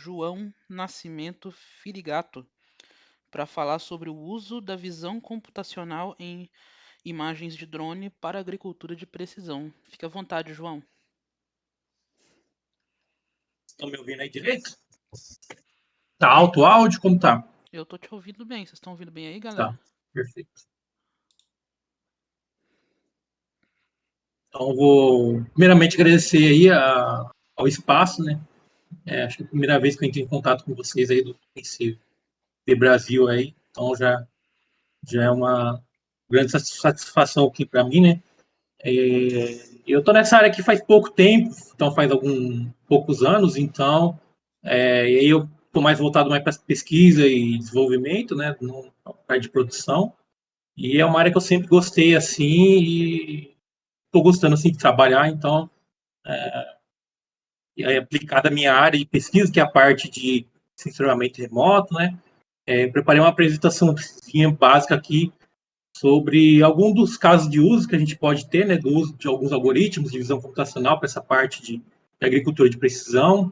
João Nascimento Firigato para falar sobre o uso da visão computacional em imagens de drone para agricultura de precisão. Fique à vontade, João. Estão me ouvindo aí direito? Tá alto o áudio? Como tá? Eu tô te ouvindo bem. Vocês estão ouvindo bem aí, galera? Tá, perfeito. Então, vou primeiramente agradecer aí ao espaço, né? Acho que é a primeira vez que eu entrei em contato com vocês aí do PNC Brasil aí, então já é uma grande satisfação aqui para mim, né? Eu tô nessa área aqui faz pouco tempo, então faz poucos anos, então e aí eu tô mais voltado mais para pesquisa e desenvolvimento, né? Na parte de produção, e é uma área que eu sempre gostei assim e tô gostando assim de trabalhar, então é aplicada a minha área de pesquisa, que é a parte de sensoramento remoto, né? Preparei uma apresentação básica aqui sobre algum dos casos de uso que a gente pode ter, né, do uso de alguns algoritmos de visão computacional para essa parte de agricultura de precisão.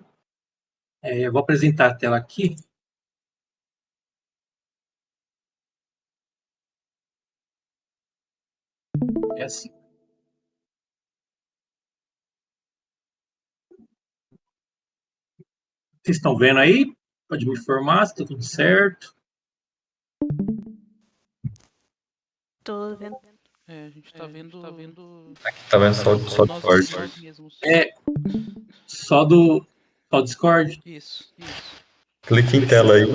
Eu vou apresentar a tela aqui. É assim. Vocês estão vendo aí? Pode me informar se está tudo certo. Tô vendo. A gente tá vendo. Aqui tá vendo só o Discord. Nós mesmos. Só do Discord. Isso. Clique em tela aí.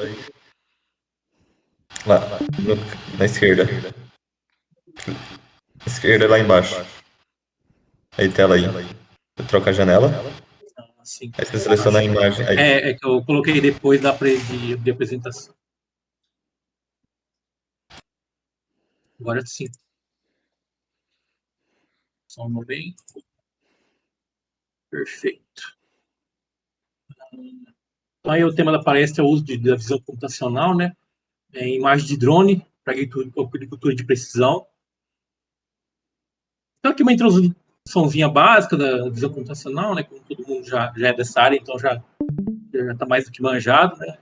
Lá, na esquerda. Esquerda lá embaixo. Aí tela aí. Você troca a janela. Assim. Aí você seleciona a imagem. Aí. É que eu coloquei depois de apresentação. Agora sim. Só um momento. Perfeito. Então, aí o tema da palestra é o uso da visão computacional, né? Imagem de drone para agricultura de precisão. Então, aqui uma introduçãozinha básica da visão computacional, né? Como todo mundo já é dessa área, então já está mais do que manjado, né?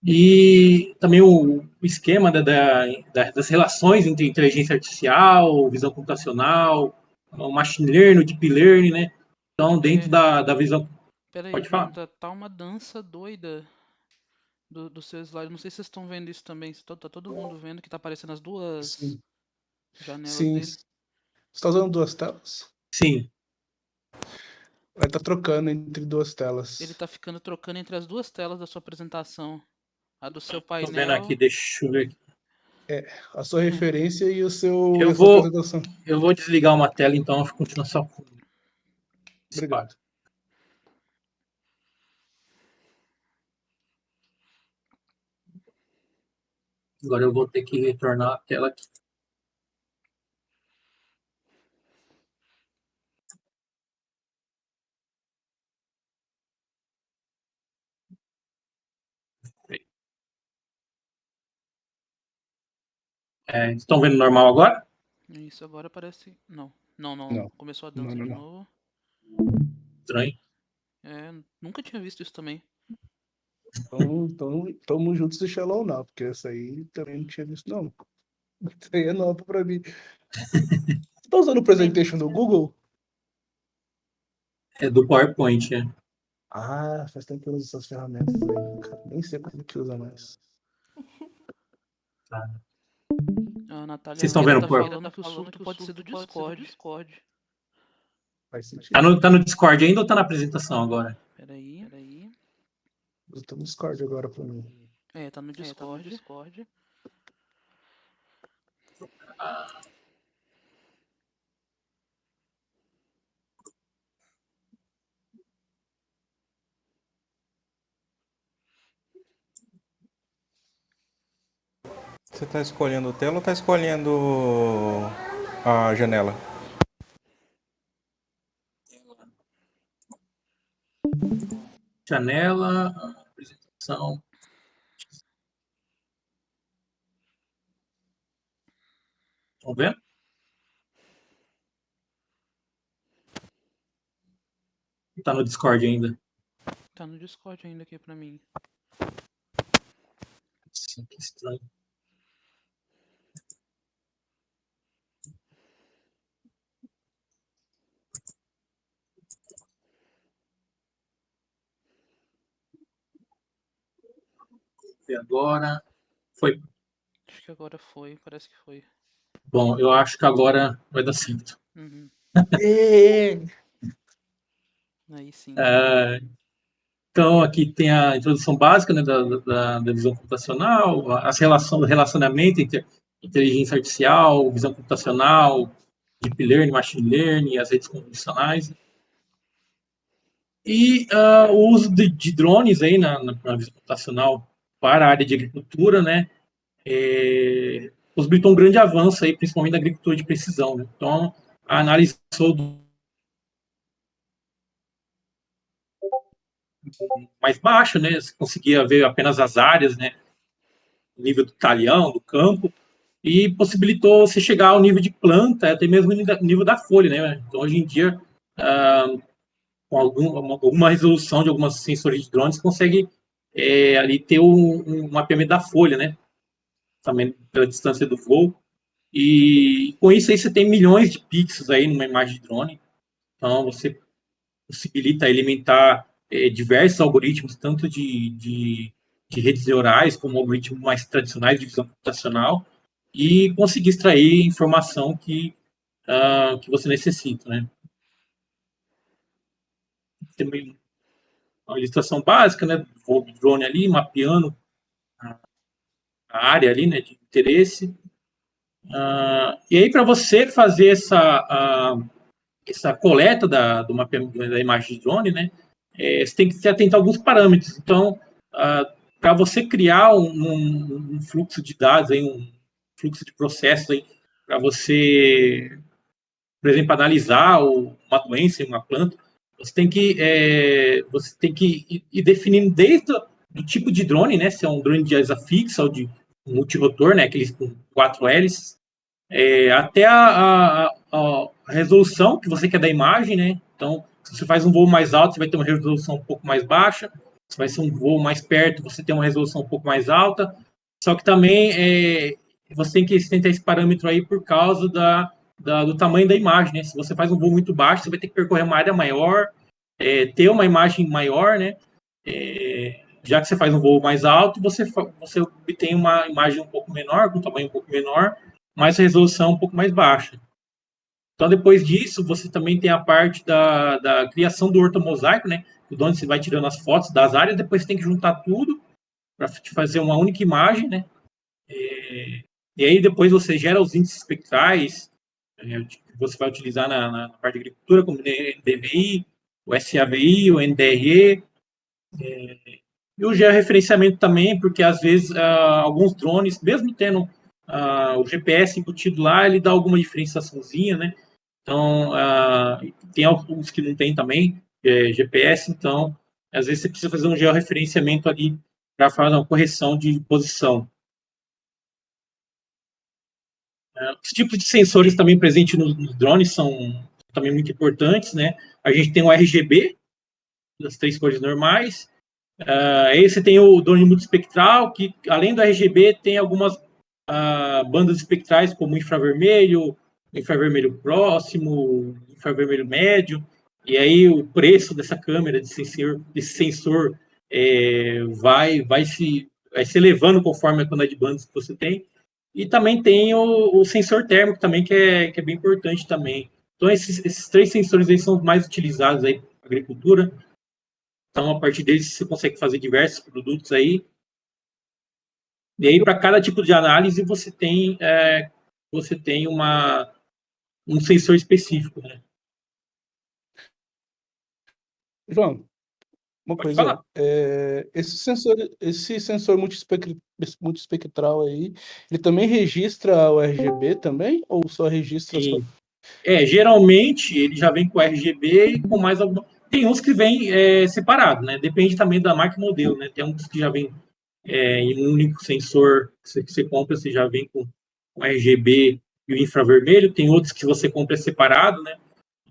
E também o esquema das relações entre inteligência artificial, visão computacional, o machine learning, o deep learning, né? Então, dentro da visão... Peraí, Pode João, falar. tá uma dança doida do seu slide. Não sei se vocês estão vendo isso também. Tá todo mundo vendo que tá aparecendo as duas janelas dele. Você está usando duas telas? Sim. Ele tá trocando entre duas telas. Ele tá ficando trocando entre as duas telas da sua apresentação. A do seu painel. Tô vendo aqui, deixa eu ver aqui. A sua referência e a sua apresentação. Eu vou desligar uma tela, então eu continuo só com... Obrigado. Agora eu vou ter que retornar a tela aqui. Estão vendo normal agora? Isso, agora parece... Não. Começou a dança de novo. Estranho. Nunca tinha visto isso também. Então, tamo juntos do Shallow Now, porque essa aí também não tinha visto, não. Isso aí é nova pra mim. Você tá usando o Presentation do Google? É do PowerPoint, Faz tempo que eu uso essas ferramentas aí, cara. Nem sei como que usa mais. Tá. A Natália Vocês estão vendo tá falando que o surto pode ser do Discord. Faz sentido. Tá no Discord ainda ou tá na apresentação agora? Peraí. Eu tô no Discord agora pra mim. Tá no Discord. Você tá escolhendo tela ou tá escolhendo a janela? Janela, apresentação. Estão vendo? Tá no Discord ainda. Tá no Discord ainda aqui pra mim. Sim, que estranho. E agora foi. Acho que agora foi, parece que foi. Bom, eu acho que agora vai dar certo. Uhum. É. Aí sim. Então, aqui tem a introdução básica, né, da visão computacional, as relações, o relacionamento entre inteligência artificial, visão computacional, deep learning, machine learning, as redes convolucionais. E o uso de drones aí na visão computacional para a área de agricultura, né, possibilitou um grande avanço aí, principalmente na agricultura de precisão. Né? Então, a análise mais baixa, né, você conseguia ver apenas as áreas, né, o nível do talhão, do campo, e possibilitou você chegar ao nível de planta, até mesmo o nível da folha, né? Então, hoje em dia, com alguma resolução de algumas sensores de drones, consegue ali ter um mapeamento da folha, né? Também pela distância do voo. E com isso aí você tem milhões de pixels aí numa imagem de drone. Então, você possibilita alimentar diversos algoritmos, tanto de redes neurais, como algoritmos mais tradicionais de visão computacional, e conseguir extrair informação que você necessita. Né? Tem uma ilustração básica, né, do drone ali, mapeando a área ali, né, de interesse. E aí, para você fazer essa coleta do mapeamento da imagem de drone, né, você tem que se atentar a alguns parâmetros. Então, para você criar um fluxo de dados, aí, um fluxo de processos, para você, por exemplo, analisar uma doença em uma planta, você tem que ir definindo desde o tipo de drone, né, se é um drone de asa fixa ou de multirotor, né, aqueles com 4 hélices, até a resolução que você quer da imagem, né? Então, se você faz um voo mais alto, você vai ter uma resolução um pouco mais baixa. Se vai ser um voo mais perto, você tem uma resolução um pouco mais alta. Só que também você tem que tentar esse parâmetro aí por causa do tamanho da imagem, né? Se você faz um voo muito baixo, você vai ter que percorrer uma área maior, ter uma imagem maior, né? Já que você faz um voo mais alto, você obtém uma imagem um pouco menor, com um tamanho um pouco menor, mas a resolução um pouco mais baixa. Então, depois disso, você também tem a parte da criação do ortomosaico, né? Onde você vai tirando as fotos das áreas, depois você tem que juntar tudo para te fazer uma única imagem, né? E aí depois você gera os índices espectrais, que você vai utilizar na parte de agricultura, como o NDVI, o SAVI, o NDRE, e o georreferenciamento também, porque às vezes alguns drones, mesmo tendo o GPS embutido lá, ele dá alguma diferenciaçãozinha, né? Então, tem alguns que não tem também GPS, então, às vezes você precisa fazer um georreferenciamento ali para fazer uma correção de posição. Os tipos de sensores também presentes nos drones são também muito importantes, né? A gente tem o RGB, das 3 cores normais. Aí você tem o drone multispectral, que além do RGB tem algumas bandas espectrais como infravermelho, infravermelho próximo, infravermelho médio. E aí o preço dessa câmera, desse sensor vai se elevando conforme a quantidade de bandas que você tem. E também tem o sensor térmico também, que é bem importante também. Então, esses 3 sensores aí são os mais utilizados aí na agricultura. Então, a partir deles, você consegue fazer diversos produtos aí. E aí, para cada tipo de análise, você tem um sensor específico, né? João, uma Pode coisa, falar. esse sensor multispectral aí, ele também registra o RGB também? Ou só registra só? Sim. Geralmente, ele já vem com RGB e com mais alguma... Tem uns que vêm separado, né? Depende também da marca e modelo, né? Tem uns que já vem em um único sensor que você compra, você já vem com RGB e o infravermelho. Tem outros que você compra separado, né?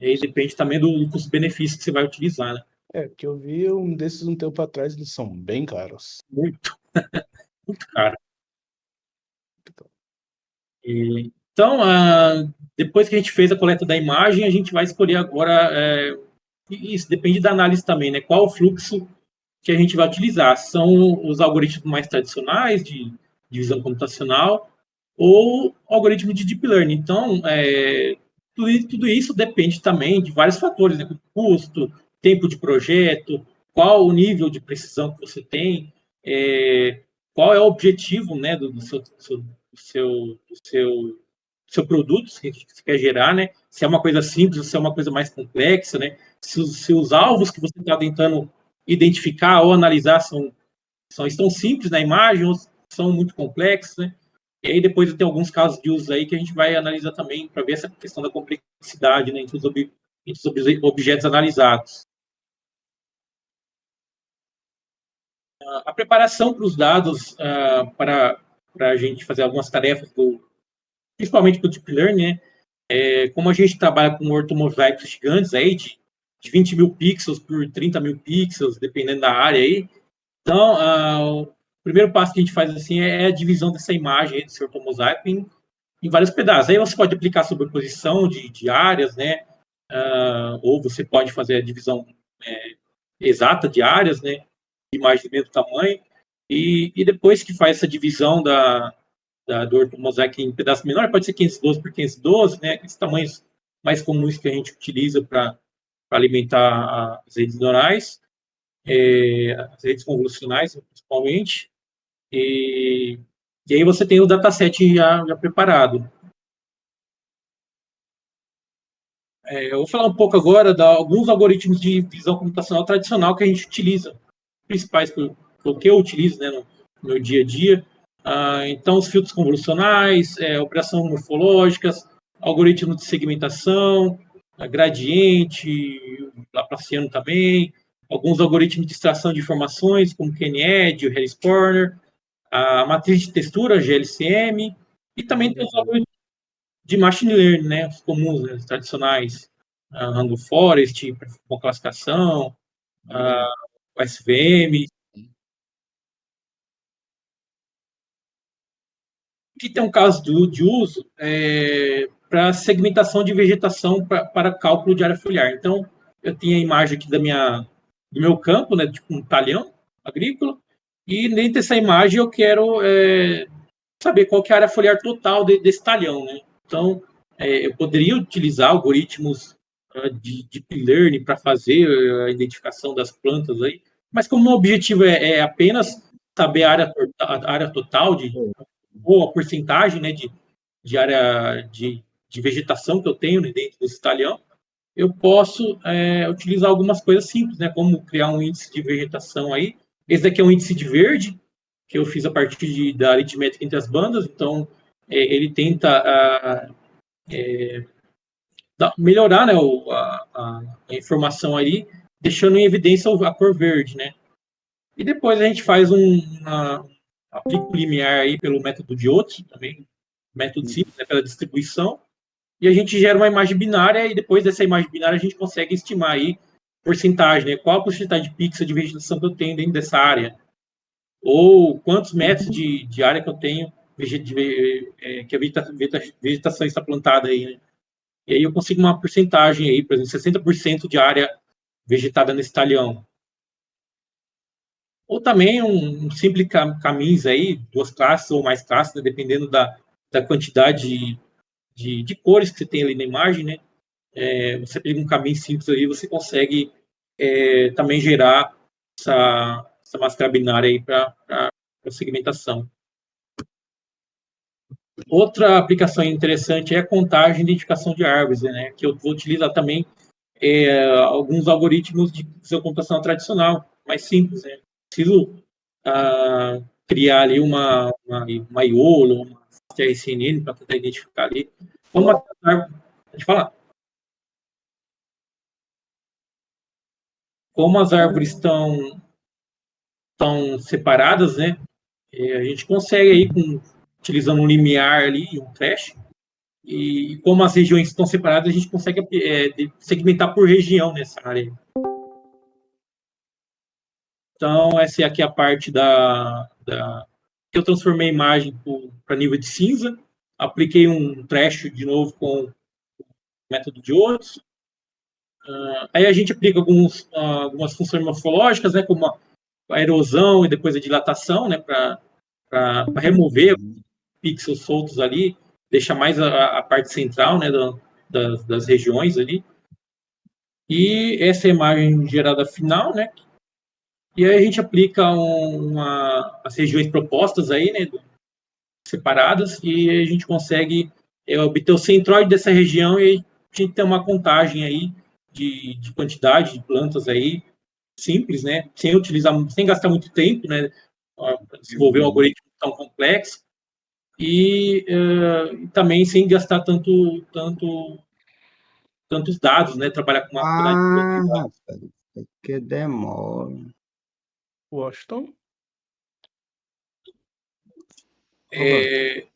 E aí depende também do custo-benefício que você vai utilizar, né? Porque eu vi um desses um tempo atrás, eles são bem caros. Muito, muito caro. Então, depois que a gente fez a coleta da imagem, a gente vai escolher agora, isso depende da análise também, né? Qual o fluxo que a gente vai utilizar? São os algoritmos mais tradicionais de visão computacional ou algoritmo de deep learning. Então, tudo isso depende também de vários fatores, né? Custo, tempo de projeto, qual o nível de precisão que você tem, qual é o objetivo, né, do seu produto que você quer gerar, né? Se é uma coisa simples ou se é uma coisa mais complexa, né? Se os alvos que você está tentando identificar ou analisar estão simples na imagem ou são muito complexos, né? E aí depois tem alguns casos de uso aí que a gente vai analisar também para ver essa questão da complexidade, né, entre os objetos analisados. A preparação para os dados, para a gente fazer algumas tarefas, principalmente para o Deep Learning, né? Como a gente trabalha com ortomosaicos gigantes aí, de 20 mil pixels por 30 mil pixels, dependendo da área aí. Então, o primeiro passo que a gente faz assim é a divisão dessa imagem, desse ortomosaico, em vários pedaços. Aí você pode aplicar sobreposição de áreas, né? Ou você pode fazer a divisão exata de áreas, né? De imagem do mesmo tamanho. E depois que faz essa divisão do ortomosaico em pedaços menores, pode ser 512 por 512, né? Esses tamanhos mais comuns que a gente utiliza para alimentar as redes neurais, as redes convolucionais, principalmente. E aí você tem o dataset já preparado. Eu vou falar um pouco agora de alguns algoritmos de visão computacional tradicional que a gente utiliza, principais que eu utilizo, né, no meu dia a dia. Então, os filtros convolucionais, operações morfológicas, algoritmos de segmentação, gradiente, laplaciano também, alguns algoritmos de extração de informações, como K-NED, o Harris-Corner, a matriz de textura, GLCM, e também tem os algoritmos de machine learning, né, os comuns, né, os tradicionais, Random Forest, com classificação, o SVM. Que tem um caso de uso para segmentação de vegetação para cálculo de área foliar. Então, eu tenho a imagem aqui do meu campo, né, tipo um talhão agrícola, e dentro dessa imagem eu quero saber qual que é a área foliar total desse talhão, né? Então, eu poderia utilizar algoritmos de deep learning para fazer a identificação das plantas aí, mas como o objetivo é apenas saber a área total ou a porcentagem, né, de área de vegetação que eu tenho, né, dentro desse talhão, eu posso utilizar algumas coisas simples, né, como criar um índice de vegetação aí. Esse daqui é um índice de verde, que eu fiz a partir da aritmética entre as bandas, então ele tenta melhorar, né, a informação ali, deixando em evidência a cor verde, né. E depois a gente faz aplica o limiar aí pelo método de Otto, também, método simples, né, pela distribuição, e a gente gera uma imagem binária, e depois dessa imagem binária a gente consegue estimar aí porcentagem, né, qual a porcentagem de pixel de vegetação que eu tenho dentro dessa área, ou quantos metros de área que eu tenho que a vegetação está plantada aí, né? E aí eu consigo uma porcentagem aí, por exemplo, 60% de área vegetada nesse talhão. Ou também um simples caminhos aí, 2 classes ou mais classes, né, dependendo da quantidade de cores que você tem ali na imagem, né? Você pega um caminho simples aí, você consegue também gerar essa máscara binária aí para segmentação. Outra aplicação interessante é a contagem e identificação de árvores, né? Que eu vou utilizar também alguns algoritmos de visão computacional tradicional, mais simples, né? Preciso criar ali uma IOLO, uma RCNN para tentar identificar ali como a árvore, pode falar. Como as árvores estão separadas, né? A gente consegue aí utilizando um limiar ali, um trash, e como as regiões estão separadas, a gente consegue segmentar por região nessa área. Então, essa aqui é a parte que eu transformei a imagem para nível de cinza, apliquei um trash de novo com o método de Oates. Aí a gente aplica algumas funções morfológicas, né, como a erosão e depois a dilatação, né, para remover pixels soltos ali, deixar mais a parte central, né, das regiões ali. E essa é a imagem gerada final, né? E aí a gente aplica as regiões propostas aí, né, separadas, e a gente consegue obter o centroide dessa região e a gente tem uma contagem aí de quantidade de plantas aí simples, né, sem gastar muito tempo, né, para desenvolver um algoritmo tão complexo e também sem gastar tantos dados, né, trabalhar com uma quantidade de dados. Rapaz, que demora. Washington? Aí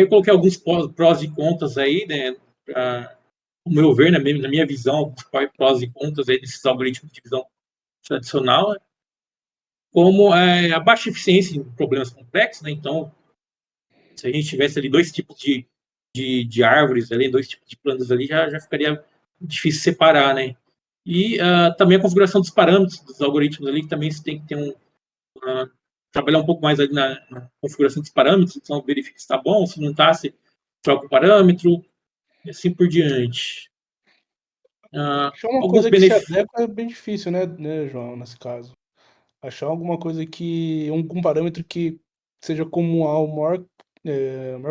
eu coloquei alguns prós e contras aí, né, o meu ver, na minha visão, alguns prós e contras aí desses algoritmos de visão tradicional, né, como a baixa eficiência em problemas complexos, né, então, se a gente tivesse ali dois tipos de árvores ali, dois tipos de plantas ali, já ficaria difícil separar, né, e também a configuração dos parâmetros dos algoritmos ali, que também você tem que ter trabalhar um pouco mais ali na configuração dos parâmetros, então verifica se está bom, se não está, se troca o parâmetro, e assim por diante. Achar uma Alguns coisa que se benefícios. adequa é bem difícil, né, João, nesse caso. Achar alguma coisa um parâmetro que seja comum ao maior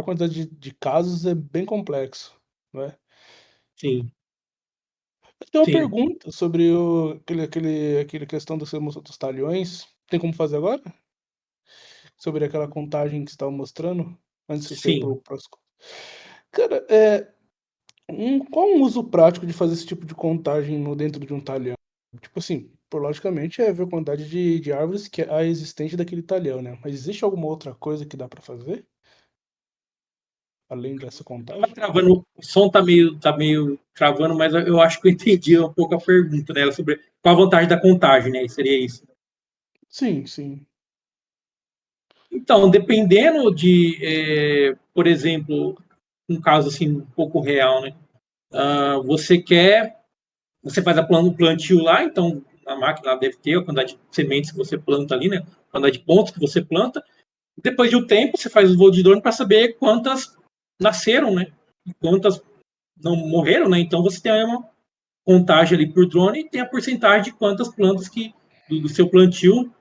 quantidade de casos é bem complexo, né? Sim, Eu tenho uma sim, pergunta sobre aquele questão dos talhões. Tem como fazer agora? Sobre aquela contagem que você estava mostrando, antes de você ir sim. pro. Cara, qual um uso prático de fazer esse tipo de contagem dentro de um talhão? Tipo assim, logicamente é ver a quantidade de árvores que há existente daquele talhão, né? Mas existe alguma outra coisa que dá para fazer? Além dessa Tá contagem? travando, o som tá meio travando, mas eu acho que eu entendi um pouco a pergunta, né? Sobre qual a vantagem da contagem, né? Seria isso. Sim, sim. Então, dependendo por exemplo, um caso assim um pouco real, né? Você faz o plantio lá, então a máquina deve ter a quantidade de sementes que você planta ali, né? A quantidade de pontos que você planta. Depois de um tempo, você faz o voo de drone para saber quantas nasceram, né? E quantas não morreram, né? Então você tem uma contagem ali por drone e tem a porcentagem de quantas plantas que do seu plantio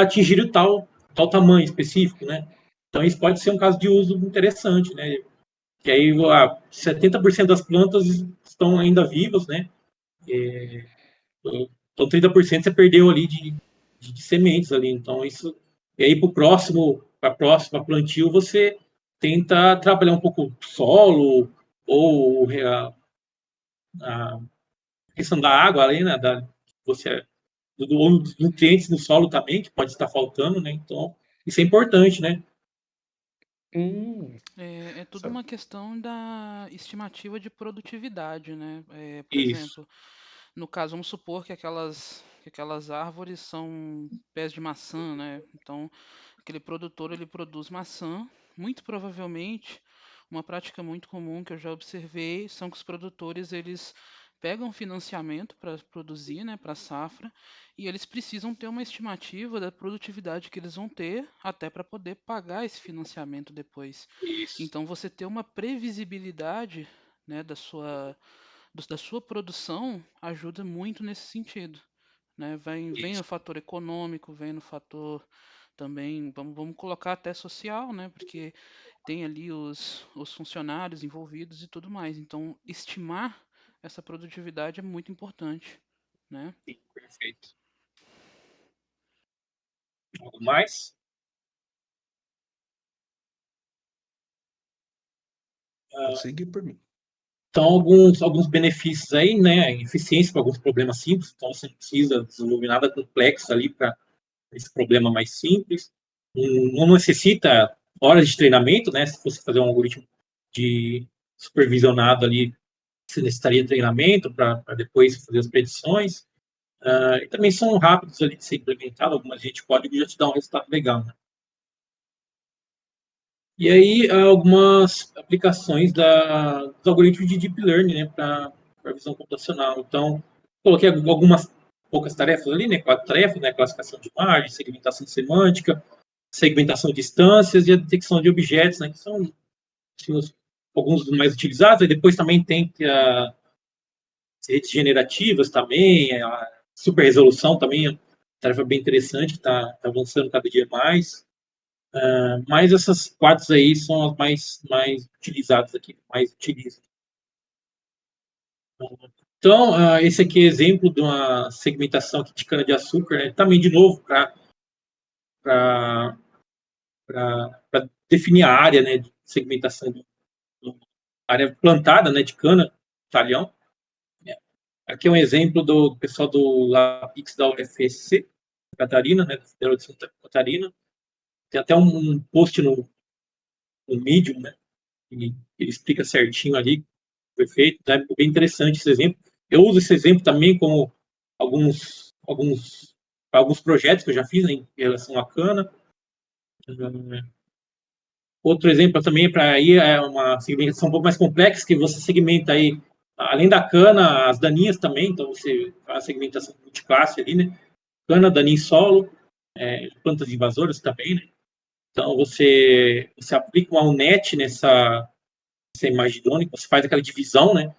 atingiram tal tamanho específico, né? Então isso pode ser um caso de uso interessante, né? Que aí 70% das plantas estão ainda vivas, né? Então 30% você perdeu ali de sementes ali. Então isso. E aí para próxima plantio, você tenta trabalhar um pouco o solo ou a questão da água ali, né? Você, dos nutrientes no solo também, que pode estar faltando, né? Então, isso é importante, né? É tudo Sabe? uma questão da estimativa de produtividade, né? Por Isso. exemplo, no caso, vamos supor que aquelas árvores são pés de maçã, né? Então, aquele produtor ele produz maçã. Muito provavelmente, uma prática muito comum que eu já observei são que os produtores eles pegam financiamento para produzir, né, para safra, e eles precisam ter uma estimativa da produtividade que eles vão ter até para poder pagar esse financiamento depois. Isso. Então, você ter uma previsibilidade, né, da sua produção ajuda muito nesse sentido, né? Vem Isso. no fator econômico, vem no fator também, vamos colocar até social, né? Porque tem ali os funcionários envolvidos e tudo mais. Então, estimar essa produtividade é muito importante, né? Sim, perfeito. Algo mais? Pode seguir por mim. Então, alguns benefícios aí, né? Eficiência para alguns problemas simples. Então, você não precisa desenvolver nada complexo ali para esse problema mais simples. Não necessita horas de treinamento, né? Se você fazer um algoritmo de supervisionado ali, você necessitaria de treinamento para depois fazer as predições. E também são rápidos ali de ser implementado, algumas gente código já te dá um resultado legal, né? E aí, algumas aplicações dos algoritmos de Deep Learning, né, para visão computacional. Então, coloquei algumas poucas tarefas ali, né, 4 tarefas, né, classificação de imagem, segmentação semântica, segmentação de instâncias e a detecção de objetos, né, que são assim, alguns dos mais utilizados. E depois também tem as redes generativas também, a super resolução também, é uma tarefa bem interessante, está avançando cada dia mais. Mas essas 4 aí são as mais utilizadas aqui, mais utilizam. Então, esse aqui é exemplo de uma segmentação aqui de cana-de-açúcar, né? Também, de novo, para definir a área, né, de segmentação, área plantada, né, de cana, talhão. Aqui é um exemplo do pessoal do LAPIX da UFSC, Catarina, né, da Federal de Santa Catarina. Tem até um post no Medium, né, que ele explica certinho ali, perfeito, né, bem interessante esse exemplo. Eu uso esse exemplo também como alguns projetos que eu já fiz, né, em relação à cana. Outro exemplo também para aí é uma segmentação um pouco mais complexa, que você segmenta aí, além da cana, as daninhas também, então você faz a segmentação multiclasse ali, né? Cana, daninha em solo, plantas invasoras também, né? Então você aplica uma UNET nessa imagem drônica, você faz aquela divisão, né,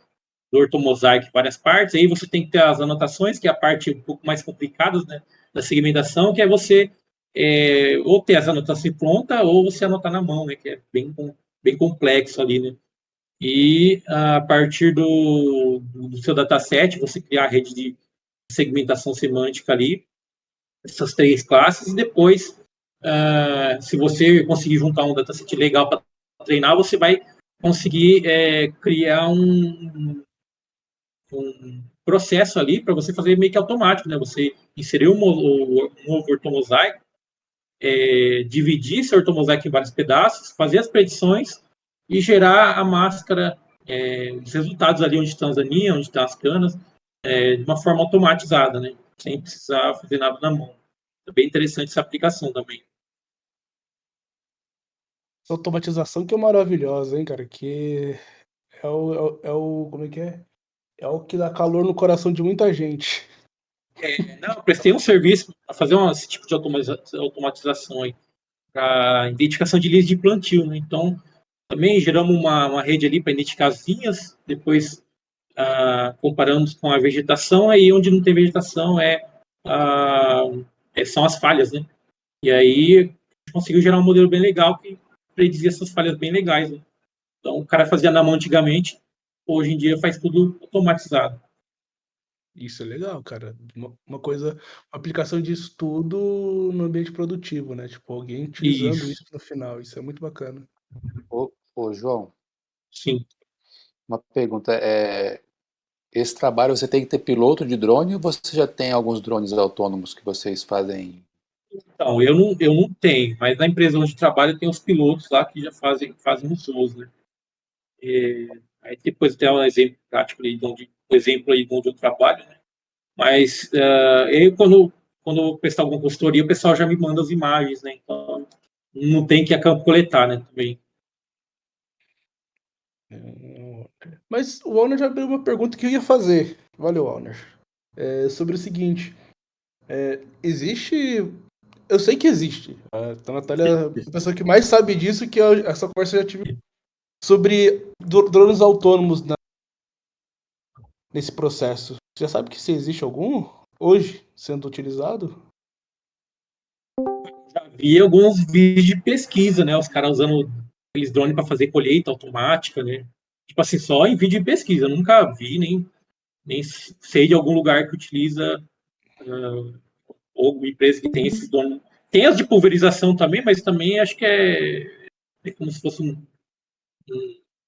do ortomosaico em várias partes, aí você tem que ter as anotações, que é a parte um pouco mais complicada, né, da segmentação, que é você ou ter as anotações prontas, ou você anotar na mão, né, que é bem complexo ali, né. E a partir do seu dataset, você criar a rede de segmentação semântica ali, essas 3 classes, e depois, se você conseguir juntar um dataset legal para treinar, você vai conseguir criar um processo ali para você fazer meio que automático, né? Você inserir um novo ortomosaico, dividir esse ortomosaico em vários pedaços, fazer as predições e gerar a máscara, os resultados ali onde estão as aninhas, onde estão as canas, de uma forma automatizada, né? Sem precisar fazer nada na mão. É bem interessante essa aplicação também. Essa automatização que é maravilhosa, hein, cara? Que como é que é? É o que dá calor no coração de muita gente. Não, eu prestei um serviço para fazer esse tipo de automatização aí, para identificação de linhas de plantio, né? Então, também geramos uma rede ali para identificar as linhas, depois comparamos com a vegetação, aí onde não tem vegetação são as falhas, né? E aí a gente conseguiu gerar um modelo bem legal que predizia essas falhas bem legais, né? Então, o cara fazia na mão antigamente, hoje em dia faz tudo automatizado. Isso é legal, cara. Uma coisa, uma aplicação disso tudo no ambiente produtivo, né? Tipo, alguém utilizando isso Isso, no final. Isso é muito bacana. Ô, João, sim. uma pergunta. Esse trabalho você tem que ter piloto de drone ou você já tem alguns drones autônomos que vocês fazem? Então, eu não tenho, mas na empresa onde trabalho tem os pilotos lá que já fazem os voos, né? Aí depois tem um exemplo prático aí de onde eu trabalho, né? Mas quando eu prestar alguma consultoria, o pessoal já me manda as imagens, né? Então, não tem que a campo coletar, né? Também. Mas o Warner já abriu uma pergunta que eu ia fazer. Valeu, Warner. Sobre o seguinte: existe. Eu sei que existe. A Natália é a pessoa que mais sabe disso, que essa conversa eu já tive sobre drones autônomos nesse processo. Você já sabe que se existe algum hoje sendo utilizado? Já vi alguns vídeos de pesquisa, né? Os caras usando aqueles drones para fazer colheita automática, né? Tipo assim, só em vídeo de pesquisa. Eu nunca vi, nem sei de algum lugar que utiliza ou uma empresa que tem esses drones. Tem as de pulverização também, mas também acho que é como se fosse um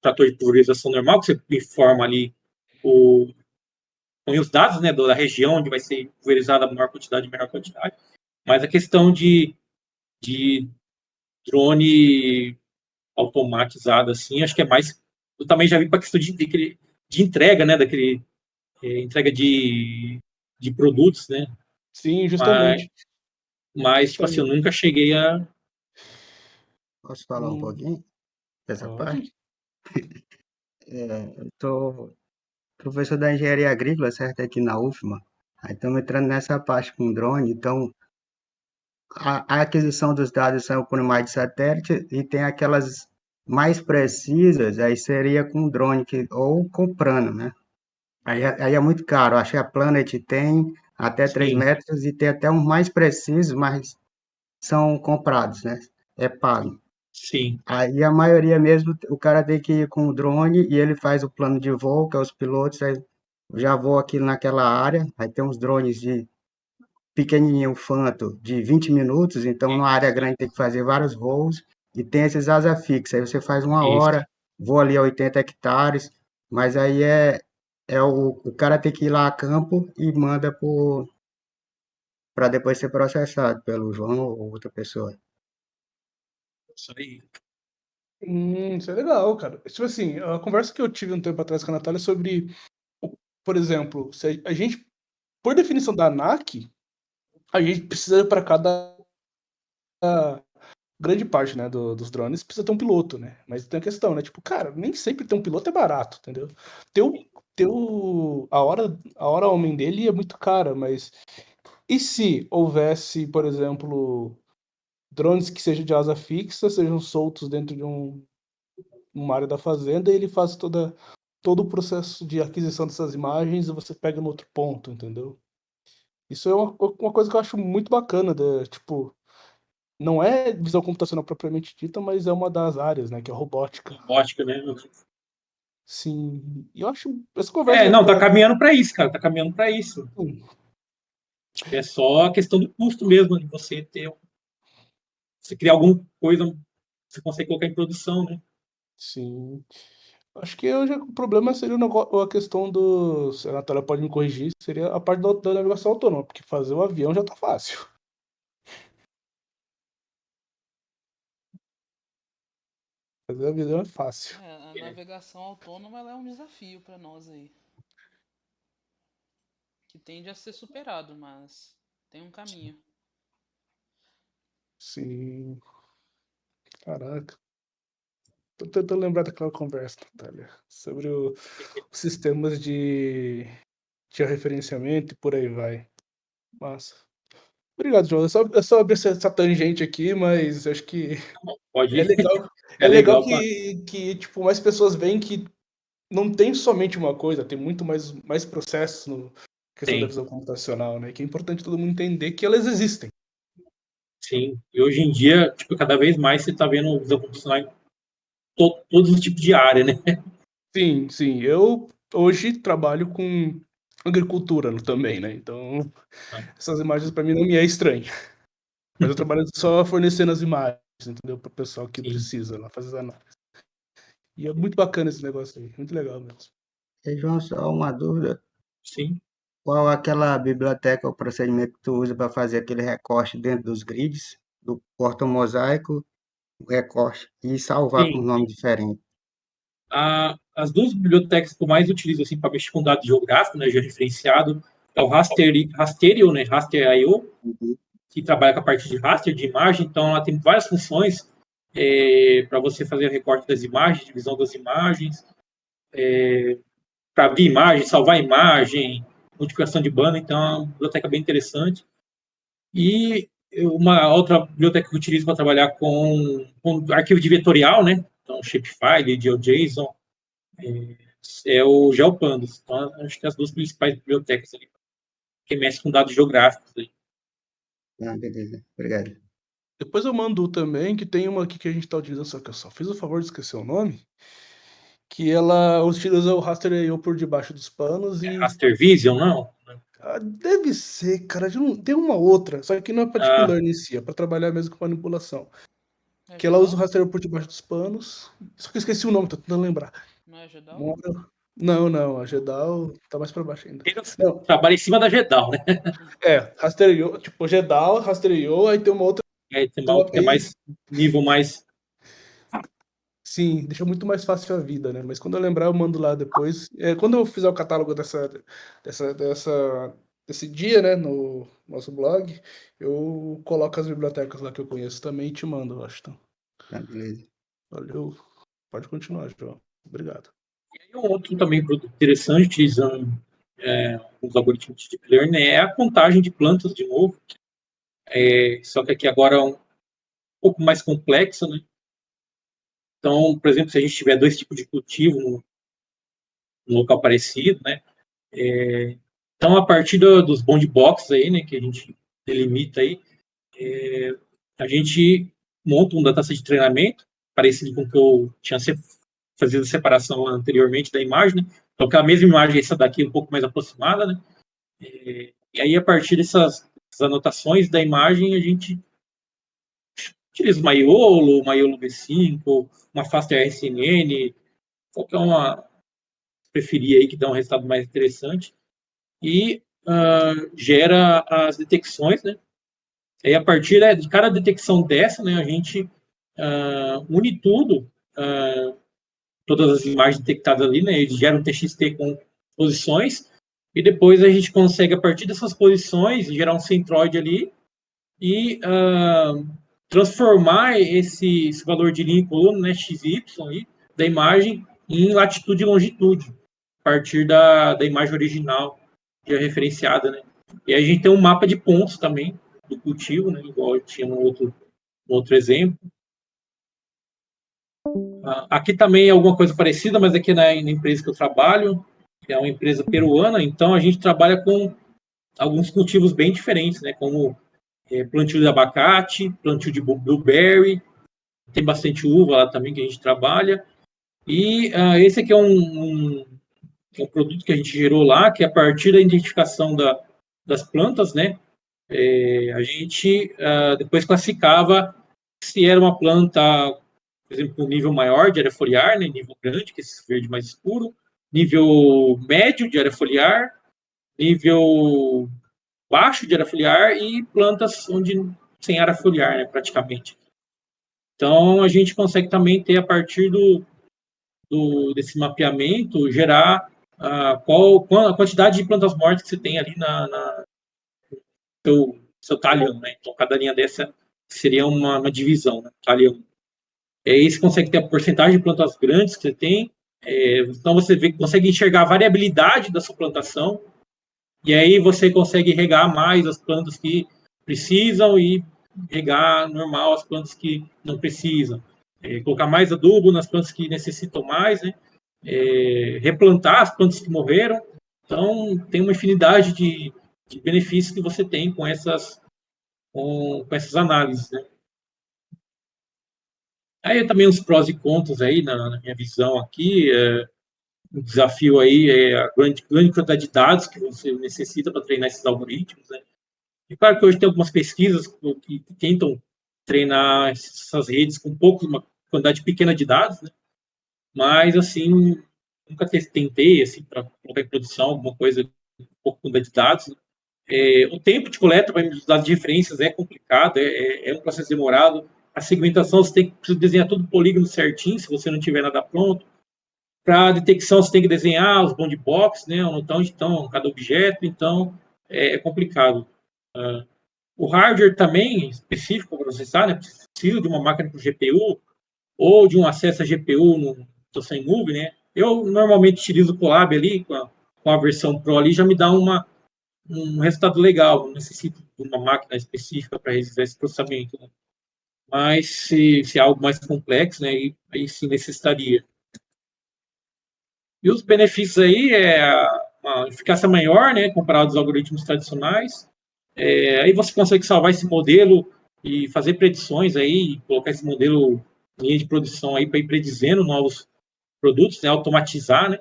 trator de pulverização normal, que você informa ali põe os dados, né, da região onde vai ser pulverizada a maior quantidade e menor quantidade. Mas a questão de drone automatizado, assim, acho que é mais. Eu também já vi para a questão de entrega, né, entrega de de produtos, né? Sim, Mas, justamente. mas tipo assim, eu Justamente. nunca cheguei a. Posso falar um Hum, pouquinho dessa parte? pode? Eu sou professor da engenharia agrícola, certo? Aqui na UFMA. Aí estamos entrando nessa parte com drone. Então, a aquisição dos dados são por imagem de satélite e tem aquelas mais precisas, aí seria com drone ou comprando, né? Aí é muito caro. Acho que a Planet tem até 3 Sim, metros e tem até uns mais precisos, mas são comprados, né? É pago. sim. Aí a maioria mesmo, o cara tem que ir com o drone e ele faz o plano de voo, que é os pilotos, aí já vou aqui naquela área, aí tem uns drones de pequenininho, Fanto, de 20 minutos, então numa área grande tem que fazer vários voos, e tem esses asa fixa, aí você faz uma Isso. hora, voa ali a 80 hectares, mas aí é o cara tem que ir lá a campo e manda para depois ser processado pelo João ou outra pessoa. Isso aí. Isso é legal, cara. Tipo assim, a conversa que eu tive um tempo atrás com a Natália sobre, por exemplo, se a gente, por definição da ANAC, a gente precisa para cada grande parte, né, dos drones precisa ter um piloto, né? Mas tem a questão, né? Tipo, cara, nem sempre ter um piloto é barato, entendeu? A hora homem dele é muito cara, mas e se houvesse, por exemplo, drones que sejam de asa fixa, sejam soltos dentro de uma área da fazenda e ele faz todo o processo de aquisição dessas imagens e você pega no outro ponto, entendeu? Isso é uma coisa que eu acho muito bacana, tipo, não é visão computacional propriamente dita, mas é uma das áreas, né, que é a robótica. Robótica, né? Sim, e eu acho essa conversa Não, que tá eu caminhando para isso, cara. Tá caminhando para isso. Acho que é só a questão do custo mesmo, de você ter. Você criar alguma coisa, você consegue colocar em produção, né? sim. Acho que hoje o problema seria a questão do. Se a Natália pode me corrigir, seria a parte da navegação autônoma, porque fazer o avião já tá fácil. Fazer o avião é fácil. A navegação autônoma ela é um desafio para nós aí, que tende a ser superado, mas tem um caminho. Sim, caraca. Tô tentando lembrar daquela conversa, Natália, sobre os sistemas de georreferenciamento e por aí vai. Massa. Obrigado, João. Eu só abri essa tangente aqui, mas acho que Pode é ir. legal, É é legal legal para. que tipo, mais pessoas veem que não tem somente uma coisa, tem muito mais processos no questão da Tem, visão computacional, né? Que é importante todo mundo entender que elas existem. sim. E hoje em dia, tipo, cada vez mais você está vendo visão computacional em todos os tipos de área, né? Sim, sim. Eu hoje trabalho com agricultura também, né? Então, essas imagens para mim não me é estranho. Mas eu trabalho só fornecendo as imagens, entendeu? Para o pessoal que Sim, precisa lá fazer as análises. E é muito bacana esse negócio aí, muito legal mesmo. E João, só uma dúvida, sim. qual aquela biblioteca ou procedimento que tu usa para fazer aquele recorte dentro dos grids, do porta-mosaico, o recorte, e salvar com um Sim. nome diferente? As duas bibliotecas que eu mais utilizo assim, para mexer com dados geográficos, né, georreferenciado, é o Rasterio, né, Raster.io, Uhum. que trabalha com a parte de raster de imagem, então ela tem várias funções para você fazer o recorte das imagens, divisão das imagens, para abrir imagem, salvar imagem, multiplicação de banda, então é uma biblioteca bem interessante. E uma outra biblioteca que eu utilizo para trabalhar com arquivo de vetorial, né, então Shapefile, GeoJSON, é o GeoPandas. Então, acho que as duas principais bibliotecas ali, que mexe com dados geográficos. Aí. Ah, beleza, obrigado. Depois eu mando também, que tem uma aqui que a gente está utilizando, só que eu só fiz o favor de esquecer o nome, que ela utiliza o Raster.io por debaixo dos panos e Raster Vision, não? deve ser, cara, tem uma outra, só que não é para deep Ah, learning em si, é para trabalhar mesmo com manipulação. É Que ela usa o Gedal? Raster por debaixo dos panos, só que eu esqueci o nome, tô tentando lembrar. Não é Gedal? Uma hora- Não, não, a Gedal tá mais para baixo ainda. ele Não, trabalha em cima da Gedal, né? Raster.io, tipo, Gedal, Raster.io, aí tem uma outra, Aí tem uma tem uma outra que é API. mais nível mais. Sim, deixa muito mais fácil a vida, né? Mas quando eu lembrar, eu mando lá depois. Quando eu fizer o catálogo dessa esse dia, né, no nosso blog, eu coloco as bibliotecas lá que eu conheço também e te mando, Washington. Tá, beleza. Valeu. Pode continuar, João. Obrigado. E um outro também produto interessante, utilizando os algoritmos de deep learning, é a contagem de plantas de novo. Só que aqui agora é um pouco mais complexo, né? Então, por exemplo, se a gente tiver 2 tipos de cultivo num local parecido, né? Então, a partir dos bound boxes aí, né, que a gente delimita aí, a gente monta um dataset de treinamento, parecido com o que eu tinha fazido a separação anteriormente da imagem, né? Então, que a mesma imagem, essa daqui um pouco mais aproximada, né? E aí, a partir dessas anotações da imagem, a gente utiliza uma Maiolo V5, uma Faster RCNN, qualquer uma preferir aí que dá um resultado mais interessante, e gera as detecções, né? E a partir de cada detecção dessa, né, a gente une tudo, todas as imagens detectadas ali, né, eles geram um TXT com posições, e depois a gente consegue, a partir dessas posições, gerar um centroide ali e transformar esse valor de linha e coluna, né, XY, aí, da imagem em latitude e longitude, a partir da imagem original, que é referenciada. Né? E aí a gente tem um mapa de pontos também do cultivo, né, igual tinha no outro exemplo. Aqui também é alguma coisa parecida, mas aqui na empresa que eu trabalho, que é uma empresa peruana, então a gente trabalha com alguns cultivos bem diferentes, né, como plantio de abacate, plantio de blueberry, tem bastante uva lá também que a gente trabalha. E esse aqui é um produto que a gente gerou lá, que é a partir da identificação das plantas, né, a gente depois classificava se era uma planta, por exemplo, com nível maior de área foliar, né, nível grande, que é esse verde mais escuro, nível médio de área foliar, nível baixo de área foliar e plantas onde sem área foliar, né, praticamente. Então, a gente consegue também ter, a partir desse mapeamento, gerar qual a quantidade de plantas mortas que você tem ali no seu talhão. Né? Então, cada linha dessa seria uma divisão, né? Talhão. E aí você consegue ter a porcentagem de plantas grandes que você tem. Então, você consegue enxergar a variabilidade da sua plantação. E aí você consegue regar mais as plantas que precisam e regar normal as plantas que não precisam. Colocar mais adubo nas plantas que necessitam mais, né? Replantar as plantas que morreram. Então, tem uma infinidade de benefícios que você tem com essas análises. Né? Aí também os prós e contras aí, na minha visão aqui. O desafio aí é a grande quantidade de dados que você necessita para treinar esses algoritmos. Né? E claro que hoje tem algumas pesquisas que tentam treinar essas redes com uma quantidade pequena de dados, né? Mas, assim, nunca tentei, assim, para colocar em produção alguma coisa com pouca quantidade de dados. Né? O tempo de coleta para os dados de referências é complicado, é um processo demorado. A segmentação, você precisa desenhar todo o polígono certinho, se você não tiver nada pronto. Para a detecção, você tem que desenhar os bound box, né, onde estão cada objeto, então é complicado. O hardware também, específico para processar, né, precisa de uma máquina com GPU ou de um acesso a GPU no sem nuvem, né. Eu normalmente utilizo o Colab ali, com a versão Pro ali, já me dá um resultado legal, não necessito de uma máquina específica para realizar esse processamento. Né. Mas se é algo mais complexo, né, aí sim necessitaria. E os benefícios aí uma eficácia maior, né, comparado aos algoritmos tradicionais. Aí você consegue salvar esse modelo e fazer predições aí, colocar esse modelo em linha de produção aí para ir predizendo novos produtos, né, automatizar, né?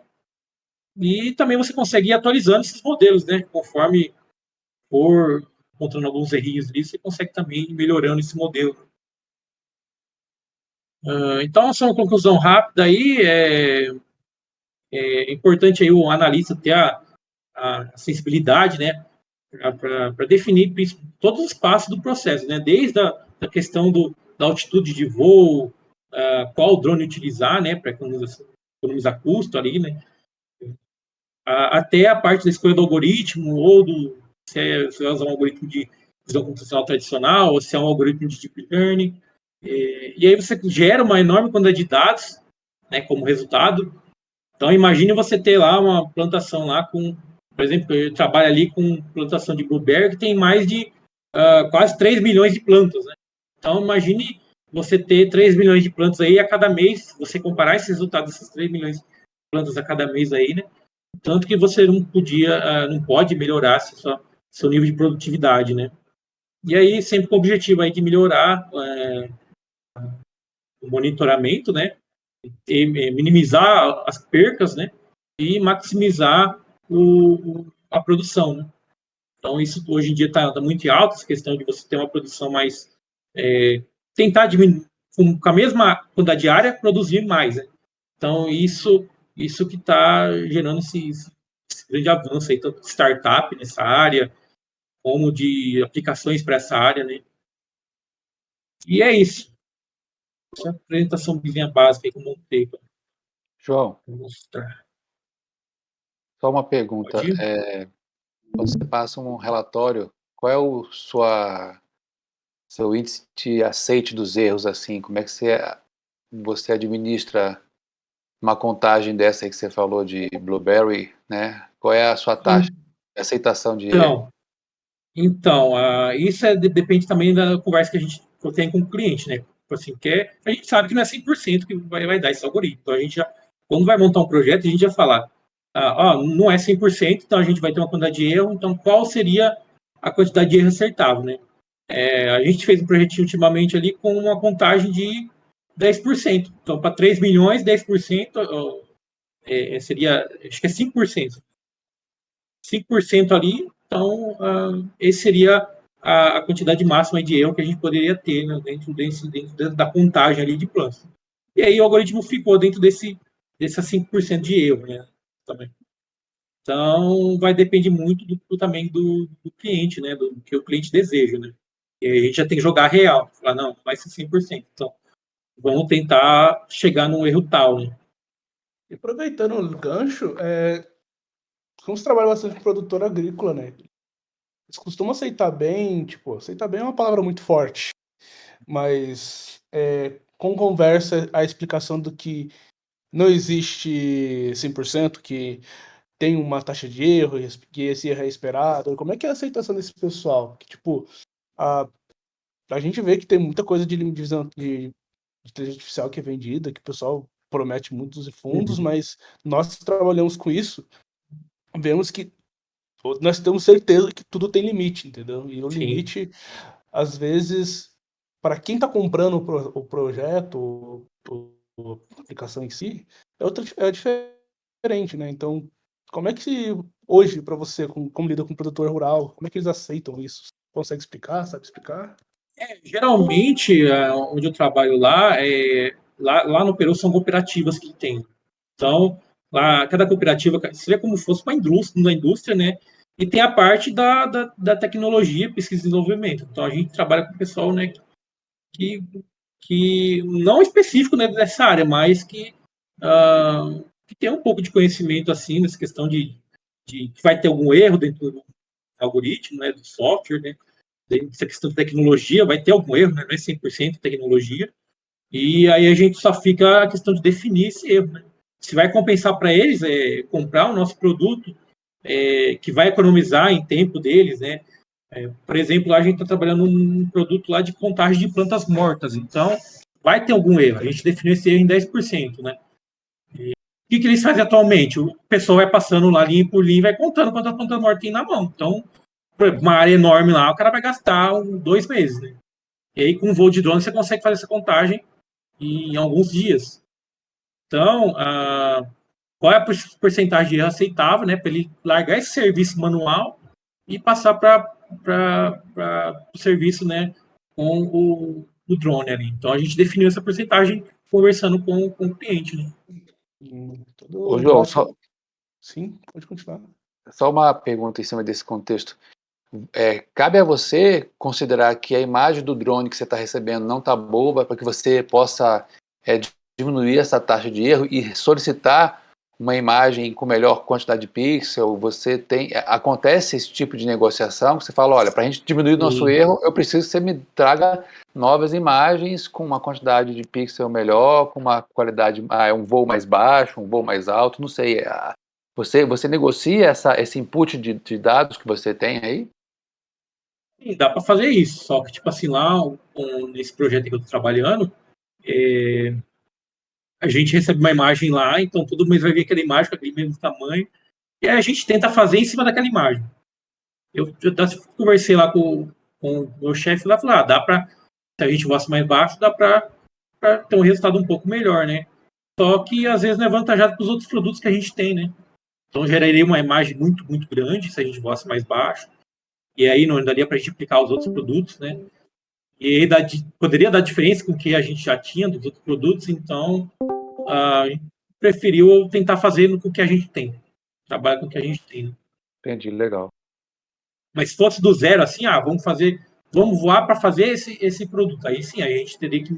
E também você consegue ir atualizando esses modelos, né, conforme for encontrando alguns errinhos ali, você consegue também ir melhorando esse modelo. Então, essa é uma conclusão rápida aí. É importante aí o analista ter a sensibilidade, né, para definir todos os passos do processo, né, desde a questão da altitude de voo, qual drone utilizar, né, para economizar custo ali, né, até a parte da escolha do algoritmo ou se vai usar um algoritmo de visão computacional tradicional ou se é um algoritmo de deep learning. E aí você gera uma enorme quantidade de dados, né, como resultado. Então, imagine você ter lá uma plantação lá com, por exemplo, eu trabalho ali com plantação de blueberry que tem mais de quase 3 milhões de plantas, né? Então, imagine você ter 3 milhões de plantas aí a cada mês, você comparar esses resultados dessas 3 milhões de plantas a cada mês aí, né? Tanto que você não pode melhorar seu nível de produtividade, né? E aí, sempre com o objetivo aí de melhorar o monitoramento, né? E minimizar as percas, né? E maximizar a produção, né? Então, isso hoje em dia está muito alto, essa questão de você ter uma produção mais... tentar diminuir, com a mesma quantidade de área, produzir mais, né? Então, isso que está gerando esse grande avanço aí, tanto de startup nessa área, como de aplicações para essa área, né? E é isso. Essa é a apresentação básica que eu montei para João, mostrar. só uma pergunta. Pode ir? Quando você passa um relatório, qual é o seu índice de aceite dos erros, assim? Como é que você administra uma contagem dessa aí que você falou de Blueberry, né? Qual é a sua taxa de aceitação de erro? Então, isso depende também da conversa que a gente tem com o cliente, né? Assim, a gente sabe que não é 100% que vai dar esse algoritmo. Então, a gente já, quando vai montar um projeto, a gente já fala, não é 100%, então a gente vai ter uma quantidade de erro, então qual seria a quantidade de erro acertável, né? A gente fez um projetinho ultimamente ali com uma contagem de 10%. Então, para 3 milhões, 10% seria, acho que é 5%. 5% ali, então esse seria a quantidade máxima de erro que a gente poderia ter, né, dentro da contagem ali de plantas. E aí o algoritmo ficou dentro desses 5% de erro, né, também. Então vai depender muito também do cliente, né, do que o cliente deseja, né. E aí a gente já tem que jogar real, falar, não, vai ser 100%. Então vamos tentar chegar num erro tal, né. E aproveitando o gancho, como você trabalha bastante com produtor agrícola, né? Eles costumam aceitar bem, tipo, aceitar bem é uma palavra muito forte, mas com conversa, a explicação do que não existe 100%, que tem uma taxa de erro, que esse erro é esperado. Como é que é a aceitação desse pessoal? Que, tipo, a gente vê que tem muita coisa de divisão de inteligência artificial que é vendida, que o pessoal promete muitos fundos, mas nós que trabalhamos com isso, vemos que nós temos certeza que tudo tem limite, entendeu? E o Sim. limite, às vezes, para quem está comprando o projeto, a aplicação em si, é diferente, né? Então, como é que hoje, para você, como lida com o produtor rural, como é que eles aceitam isso? Consegue explicar? Sabe explicar? Geralmente, onde eu trabalho lá no Peru são cooperativas que tem. Então, lá, cada cooperativa seria como se fosse uma indústria, né? E tem a parte da tecnologia, pesquisa e desenvolvimento. Então, a gente trabalha com o pessoal, né, que não específico, né, dessa área, mas que tem um pouco de conhecimento, assim, nessa questão de que vai ter algum erro dentro do algoritmo, né, do software, né? Essa questão de tecnologia, vai ter algum erro, né? Não é 100% tecnologia, e aí a gente só fica a questão de definir esse erro, né? Se vai compensar para eles comprar o nosso produto, que vai economizar em tempo deles, né? Por exemplo, lá a gente está trabalhando num produto lá de contagem de plantas mortas, então vai ter algum erro, a gente definiu esse erro em 10%, né? O que eles fazem atualmente? O pessoal vai passando lá linha por linha e vai contando quantas plantas mortas tem na mão. Então, uma área enorme lá, o cara vai gastar 2 meses, né? E aí, com um voo de drone, você consegue fazer essa contagem em alguns dias. Então, qual é a porcentagem de erro aceitável, né? Para ele largar esse serviço manual e passar para o serviço, né? Com o drone ali. Então, a gente definiu essa porcentagem conversando com o cliente, né? Ô, Tudo João, prático. Sim, pode continuar. só uma pergunta em cima desse contexto. Cabe a você considerar que a imagem do drone que você está recebendo não está boa para que você possa diminuir essa taxa de erro e solicitar uma imagem com melhor quantidade de pixel? Acontece esse tipo de negociação que você fala, olha, para a gente diminuir o nosso Sim. erro, eu preciso que você me traga novas imagens com uma quantidade de pixel melhor, com uma qualidade, um voo mais baixo, um voo mais alto, não sei. Você negocia esse input de dados que você tem aí? E dá para fazer isso, só que, tipo assim, lá, nesse projeto que eu estou trabalhando, a gente recebe uma imagem lá, então todo mês vai ver aquela imagem com aquele mesmo tamanho, e aí a gente tenta fazer em cima daquela imagem. Eu conversei lá com o meu chefe lá, falei, dá para, se a gente voasse mais baixo, dá para ter um resultado um pouco melhor, né? Só que às vezes não é vantajado para os outros produtos que a gente tem, né? Então geraria uma imagem muito, muito grande se a gente voasse mais baixo, e aí não daria para a gente aplicar os outros produtos, né? E aí poderia dar diferença com o que a gente já tinha dos outros produtos, então a gente preferiu tentar fazer com o que a gente tem. Trabalhar com o que a gente tem. Né? Entendi, legal. Mas se fosse do zero, assim, vamos voar para fazer esse produto. Aí sim, aí a gente teria que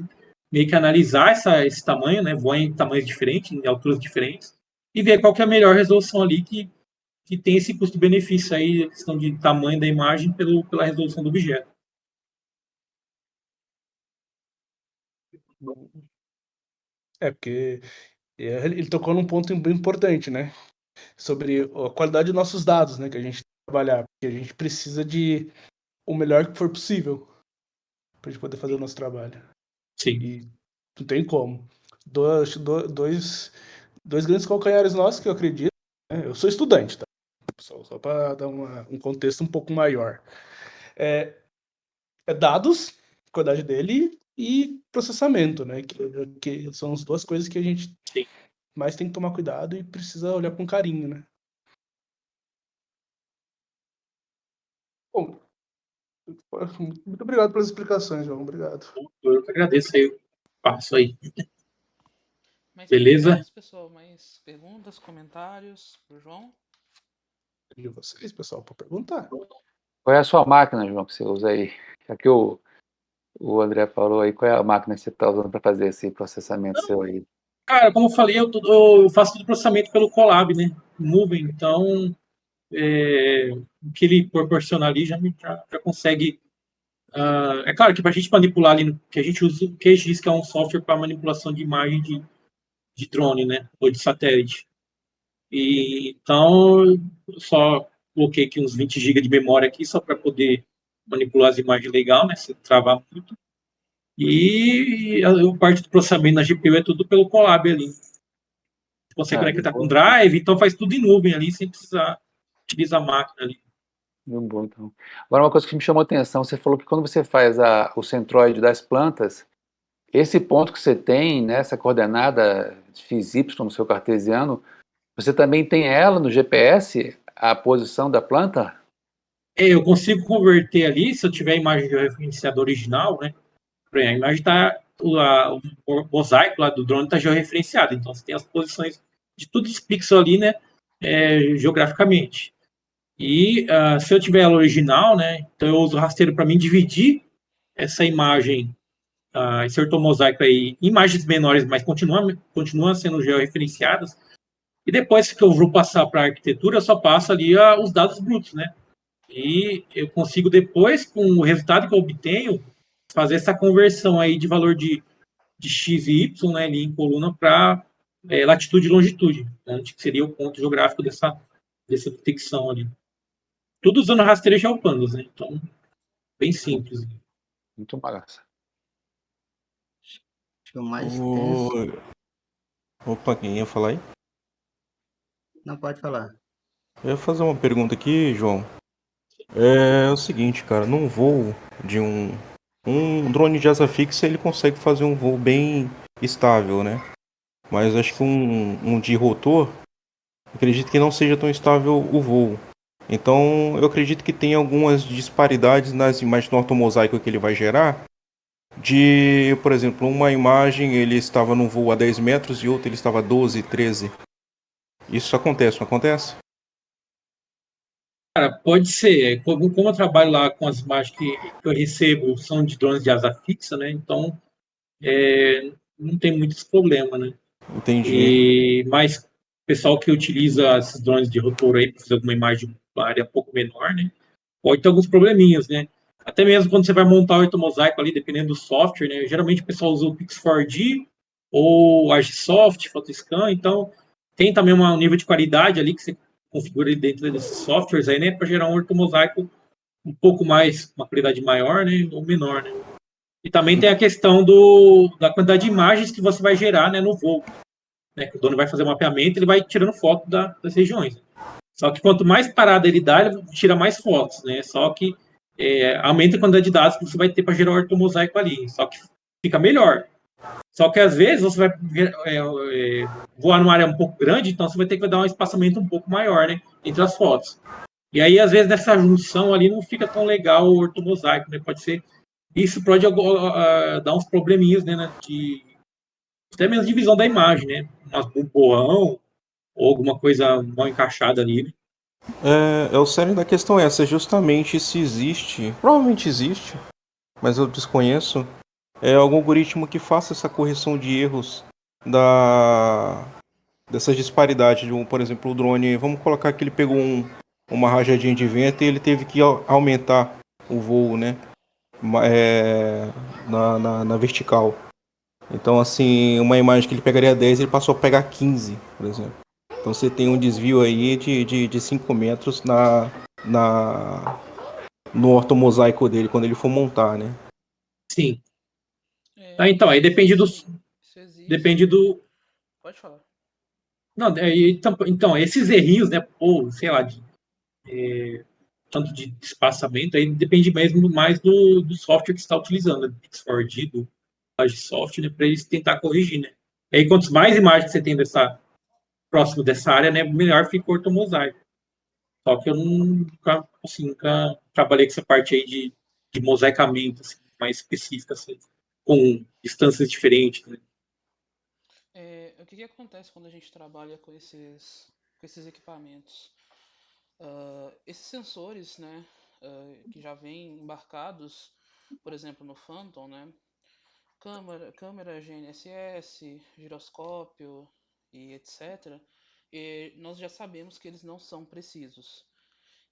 meio que analisar esse tamanho, né? Voar em tamanhos diferentes, em alturas diferentes, e ver qual que é a melhor resolução ali que tem esse custo-benefício aí, a questão de tamanho da imagem pela resolução do objeto. Porque ele tocou num ponto bem importante, né? Sobre a qualidade dos nossos dados, né? Que a gente tem que trabalhar. Porque a gente precisa de o melhor que for possível pra gente poder fazer o nosso trabalho. Sim. E não tem como. Dois grandes calcanhares nossos que eu acredito. Né? Eu sou estudante, tá? Só para dar um contexto um pouco maior. É dados, qualidade dele, e processamento, né? Que são as duas coisas que a gente Sim. mais tem que tomar cuidado e precisa olhar com carinho, né? Bom, muito obrigado pelas explicações, João. Obrigado. Eu que agradeço aí o passo aí. Mais Beleza? perguntas, pessoal? Mais perguntas, comentários pro João? E vocês, pessoal, para perguntar. Qual é a sua máquina, João, que você usa aí? Aqui o André falou aí, qual é a máquina que você está usando para fazer esse processamento seu aí? Cara, como eu falei, eu faço todo o processamento pelo Colab, né? Nuvem, então o que ele proporciona ali já consegue. É claro que para a gente manipular ali, que a gente usa o QGIS, que é um software para manipulação de imagem de drone, né? Ou de satélite. E, então, eu só coloquei aqui uns 20 GB de memória aqui, só para poder manipular as imagens legal, né? Se travar muito. E a parte do processamento na GPU é tudo pelo Colab ali. Você consegue conectar com Drive, então faz tudo em nuvem ali, sem precisar utilizar a máquina ali. Muito bom, então. Agora, uma coisa que me chamou a atenção, você falou que quando você faz o centroide das plantas, esse ponto que você tem, né, essa coordenada XY no seu cartesiano, você também tem ela no GPS, a posição da planta? Eu consigo converter ali, se eu tiver a imagem de referenciado original, né? A imagem está, o mosaico lá do drone está georreferenciado, então você tem as posições de todos os pixels ali, né? Geograficamente. E se eu tiver ela original, né? Então eu uso o rasteiro para mim dividir essa imagem, esse ortomosaico aí, em imagens menores, mas continuam sendo georreferenciadas. E depois que eu vou passar para a arquitetura, eu só passo ali os dados brutos, né? E eu consigo depois, com o resultado que eu obtenho, fazer essa conversão aí de valor de x e y, né, ali em coluna, para latitude e longitude, né, que seria o ponto geográfico dessa detecção ali. Tudo usando rastreio geopandas, né? Então, bem simples. Muito massa. Acho que o mais tenso. Opa, quem ia falar aí? Não pode falar. Eu ia fazer uma pergunta aqui, João. É o seguinte, cara, num voo de um drone de asa fixa, ele consegue fazer um voo bem estável, né? Mas acho que um de rotor, acredito que não seja tão estável o voo. Então, eu acredito que tem algumas disparidades nas imagens do ortomosaico que ele vai gerar. Por exemplo, uma imagem ele estava num voo a 10 metros e outra ele estava a 12, 13. Isso acontece, não acontece? Cara, pode ser. Como eu trabalho lá com as imagens que eu recebo são de drones de asa fixa, né? Então, não tem muitos problemas, né? Entendi. Mas pessoal que utiliza esses drones de rotor aí para fazer alguma imagem de uma área um pouco menor, né? Pode ter alguns probleminhas, né? Até mesmo quando você vai montar o ortomosaico ali, dependendo do software, né? Geralmente o pessoal usa o Pix4D ou Agisoft, Photoscan, então tem também um nível de qualidade ali que você configura ali dentro desses softwares aí, né? Para gerar um ortomosaico um pouco mais, uma qualidade maior, né? Ou menor, né? E também tem a questão da quantidade de imagens que você vai gerar, né, no voo. Né, que o dono vai fazer o mapeamento, ele vai tirando foto das regiões. Só que quanto mais parada ele dá, ele tira mais fotos, né? Só que aumenta a quantidade de dados que você vai ter para gerar o ortomosaico ali. Só que fica melhor. Só que às vezes você vai voar numa área um pouco grande, então você vai ter que dar um espaçamento um pouco maior, né? Entre as fotos. E aí, às vezes, nessa junção ali não fica tão legal o ortomosaico, né? Pode ser. Isso pode dar uns probleminhas, né? Até mesmo de visão da imagem, né? Um borrão ou alguma coisa mal encaixada ali, né? O cerne da questão é essa, justamente se existe, provavelmente existe, mas eu desconheço, algum algoritmo que faça essa correção de erros dessas disparidades. Por exemplo, o drone, vamos colocar que ele pegou uma rajadinha de vento e ele teve que aumentar o voo, né? Na vertical. Então, assim, uma imagem que ele pegaria 10, ele passou a pegar 15, por exemplo. Então você tem um desvio aí de 5 metros no ortomosaico dele, quando ele for montar, né? Sim. Então, aí depende do. Depende do. Pode falar. Não, então, esses errinhos, né? Ou, sei lá, tanto de espaçamento, aí depende mesmo mais do software que você está utilizando, do Pix4D, do Agisoft, né? Para eles tentar corrigir, né? E aí, quanto mais imagens você tem próximo dessa área, né? Melhor fica o ortomosaico. Só que eu nunca trabalhei com essa parte aí de mosaicamento assim, mais específica, assim, com distâncias diferentes. Né? O que acontece quando a gente trabalha com esses equipamentos? Esses sensores, né, que já vêm embarcados, por exemplo, no Phantom, né, câmera GNSS, giroscópio e etc., nós já sabemos que eles não são precisos.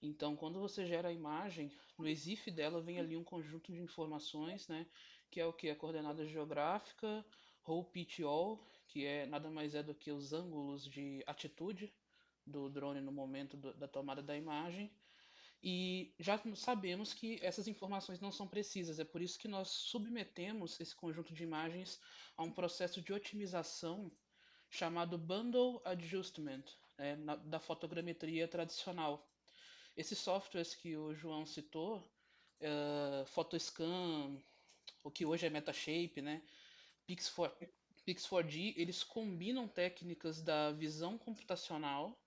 Então, quando você gera a imagem, no EXIF dela vem ali um conjunto de informações, né, que é o que? A coordenada geográfica, roll pitch yaw, que nada mais é do que os ângulos de atitude do drone no momento da tomada da imagem. E já sabemos que essas informações não são precisas, é por isso que nós submetemos esse conjunto de imagens a um processo de otimização chamado Bundle Adjustment, da fotogrametria tradicional. Esses softwares que o João citou, Photoscan, o que hoje é Metashape, né, Pix4D, eles combinam técnicas da visão computacional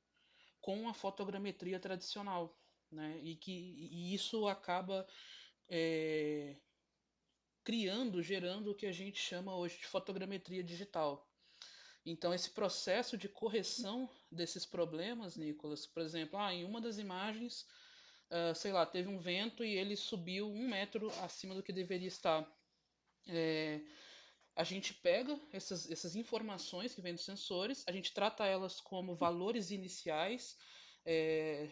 com a fotogrametria tradicional, né, e isso acaba gerando o que a gente chama hoje de fotogrametria digital. Então, esse processo de correção desses problemas, Nicolas, por exemplo, em uma das imagens, sei lá, teve um vento e ele subiu 1 metro acima do que deveria estar. A gente pega essas informações que vêm dos sensores, a gente trata elas como valores iniciais.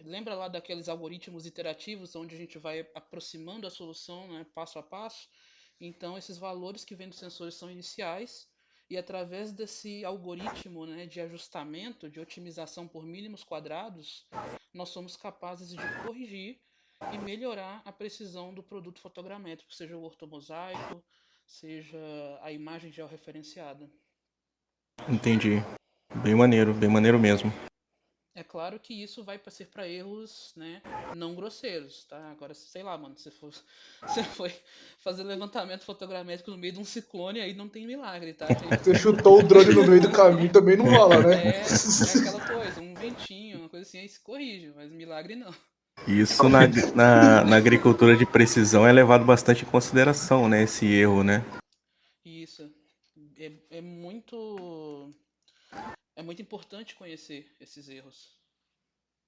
Lembra lá daqueles algoritmos iterativos onde a gente vai aproximando a solução, né, passo a passo? Então, esses valores que vêm dos sensores são iniciais e através desse algoritmo, né, de ajustamento, de otimização por mínimos quadrados, nós somos capazes de corrigir e melhorar a precisão do produto fotogramétrico, seja o ortomosaico, seja a imagem georreferenciada. Entendi. Bem maneiro mesmo. É claro que isso vai ser para erros, né, não grosseiros, tá? Agora, sei lá, mano, se você foi fazer levantamento fotogramétrico no meio de um ciclone, aí não tem milagre, tá? Você chutou o drone no meio do caminho, também não rola, né? É aquela coisa, um ventinho, uma coisa assim, aí se corrige, mas milagre não. Isso na agricultura de precisão é levado bastante em consideração, né? Esse erro, né? Isso. É muito importante conhecer esses erros.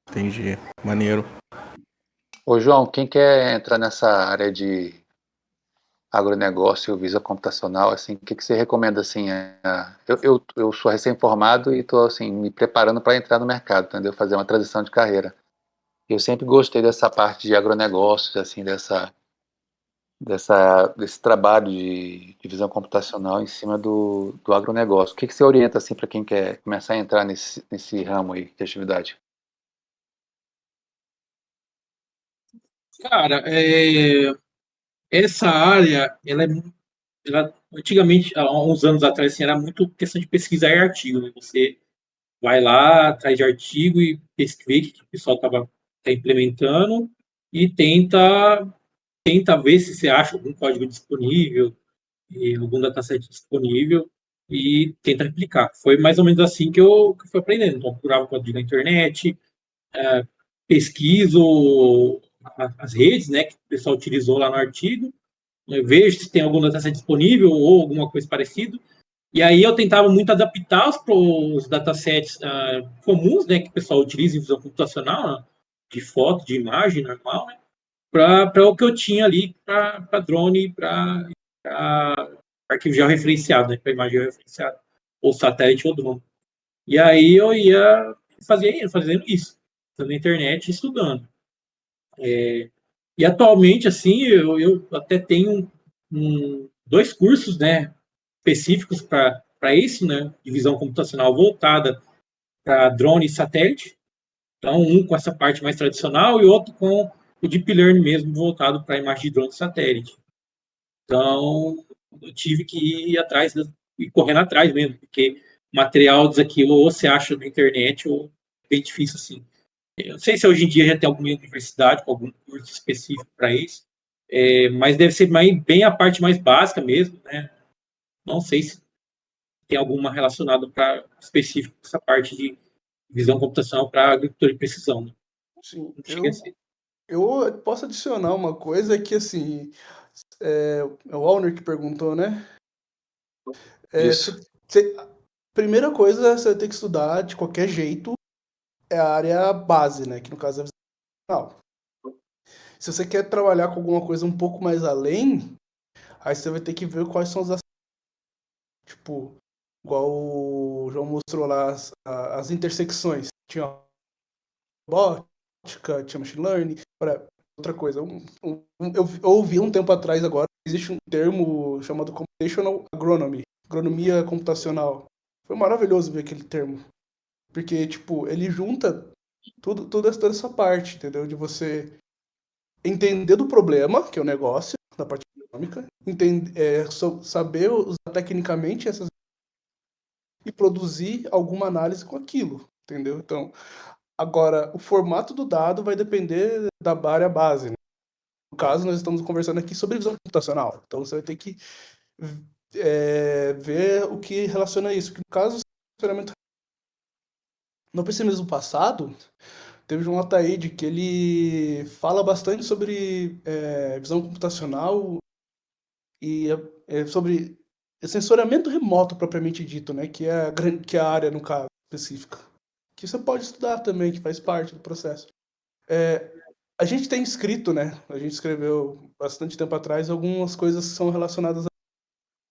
Entendi. Maneiro. Ô, João, quem quer entrar nessa área de agronegócio, visão computacional, assim, o que você recomenda, assim? Eu sou recém-formado e estou, assim, me preparando para entrar no mercado, entendeu? Fazer uma transição de carreira. Eu sempre gostei dessa parte de agronegócios, assim, desse trabalho de visão computacional em cima do agronegócio. O que você orienta, assim, para quem quer começar a entrar nesse ramo aí de atividade? Cara, essa área, ela antigamente, há uns anos atrás, assim, era muito questão de pesquisar em artigo, né? Você vai lá atrás de artigo e vê o que o pessoal tá implementando e tenta ver se você acha algum código disponível, algum dataset disponível e tenta replicar. Foi mais ou menos assim que eu fui aprendendo. Então, eu procurava código na internet, pesquiso as redes, né, que o pessoal utilizou lá no artigo, eu vejo se tem algum dataset disponível ou alguma coisa parecida. E aí eu tentava muito adaptar os datasets comuns, né, que o pessoal utiliza em visão computacional, né, de foto, de imagem normal, né, para o que eu tinha ali para drone e para arquivo georreferenciado, né, para imagem georreferenciada, ou satélite ou drone. E aí eu ia fazendo isso, na internet estudando. E atualmente, assim, eu até tenho dois cursos, né, específicos para isso, né, de visão computacional voltada para drone e satélite. Então, um com essa parte mais tradicional e outro com o Deep Learning mesmo, voltado para a imagem de drone e satélite. Então, eu tive que ir atrás, e correndo atrás mesmo, porque material daquilo ou você acha na internet ou é bem difícil assim. Eu não sei se hoje em dia já tem alguma universidade com algum curso específico para isso, mas deve ser bem a parte mais básica mesmo, né? Não sei se tem alguma relacionada para específico essa parte de visão computacional para agricultura de precisão. Né? Sim, Não chega a ser. eu posso adicionar uma coisa que, assim, é o Alner que perguntou, né? Isso. Primeira coisa, você tem que estudar de qualquer jeito é a área base, né? Que no caso é a visão computacional. Se você quer trabalhar com alguma coisa um pouco mais além, aí você vai ter que ver quais são as, tipo, igual o João mostrou lá, as intersecções. Tinha robótica, tinha machine learning, outra coisa. Eu ouvi um tempo atrás agora, existe um termo chamado computational agronomy, agronomia computacional. Foi maravilhoso ver aquele termo, porque, tipo, ele junta toda essa parte, entendeu? De você entender do problema, que é o negócio, da parte econômica, saber usar tecnicamente essas e produzir alguma análise com aquilo, entendeu? Então, agora, o formato do dado vai depender da área base, né? No caso, nós estamos conversando aqui sobre visão computacional, então você vai ter que ver o que relaciona isso. Que no caso, no pessimismo passado, teve um Ataíde que ele fala bastante sobre visão computacional e sobre sensoriamento remoto propriamente dito, né? Que é a área, no caso, específica. Que você pode estudar também, que faz parte do processo. A gente tem escrito, né? A gente escreveu bastante tempo atrás algumas coisas que são relacionadas a...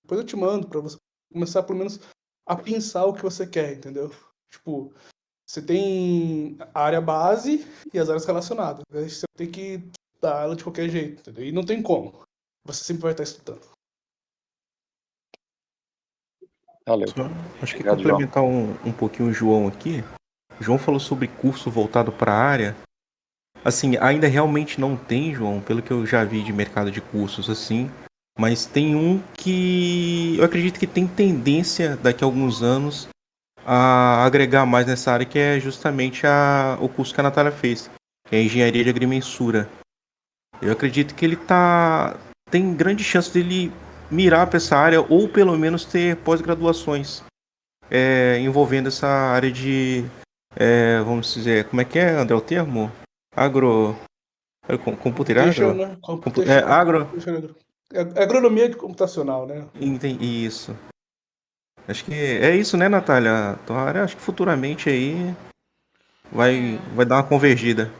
Depois eu te mando para você começar, pelo menos, a pensar o que você quer, entendeu? Tipo, você tem a área base e as áreas relacionadas. Né? Você tem que estudar ela de qualquer jeito, entendeu? E não tem como. Você sempre vai estar estudando. Valeu. Só, acho que Obrigado, João. complementar um pouquinho o João aqui. O João falou sobre curso voltado para a área. Assim, ainda realmente não tem, João, pelo que eu já vi de mercado de cursos assim. Mas tem um que eu acredito que tem tendência daqui a alguns anos a agregar mais nessa área, que é justamente o curso que a Natália fez, que é Engenharia de Agrimensura. Eu acredito que ele tem grande chance dele mirar para essa área ou pelo menos ter pós-graduações envolvendo essa área de, vamos dizer, como é que é, André, o termo? Agro... Computer agro? Agro... Agronomia computacional, né? Isso. Acho que é isso, né, Natália? Tua área, acho que futuramente aí vai dar uma convergida.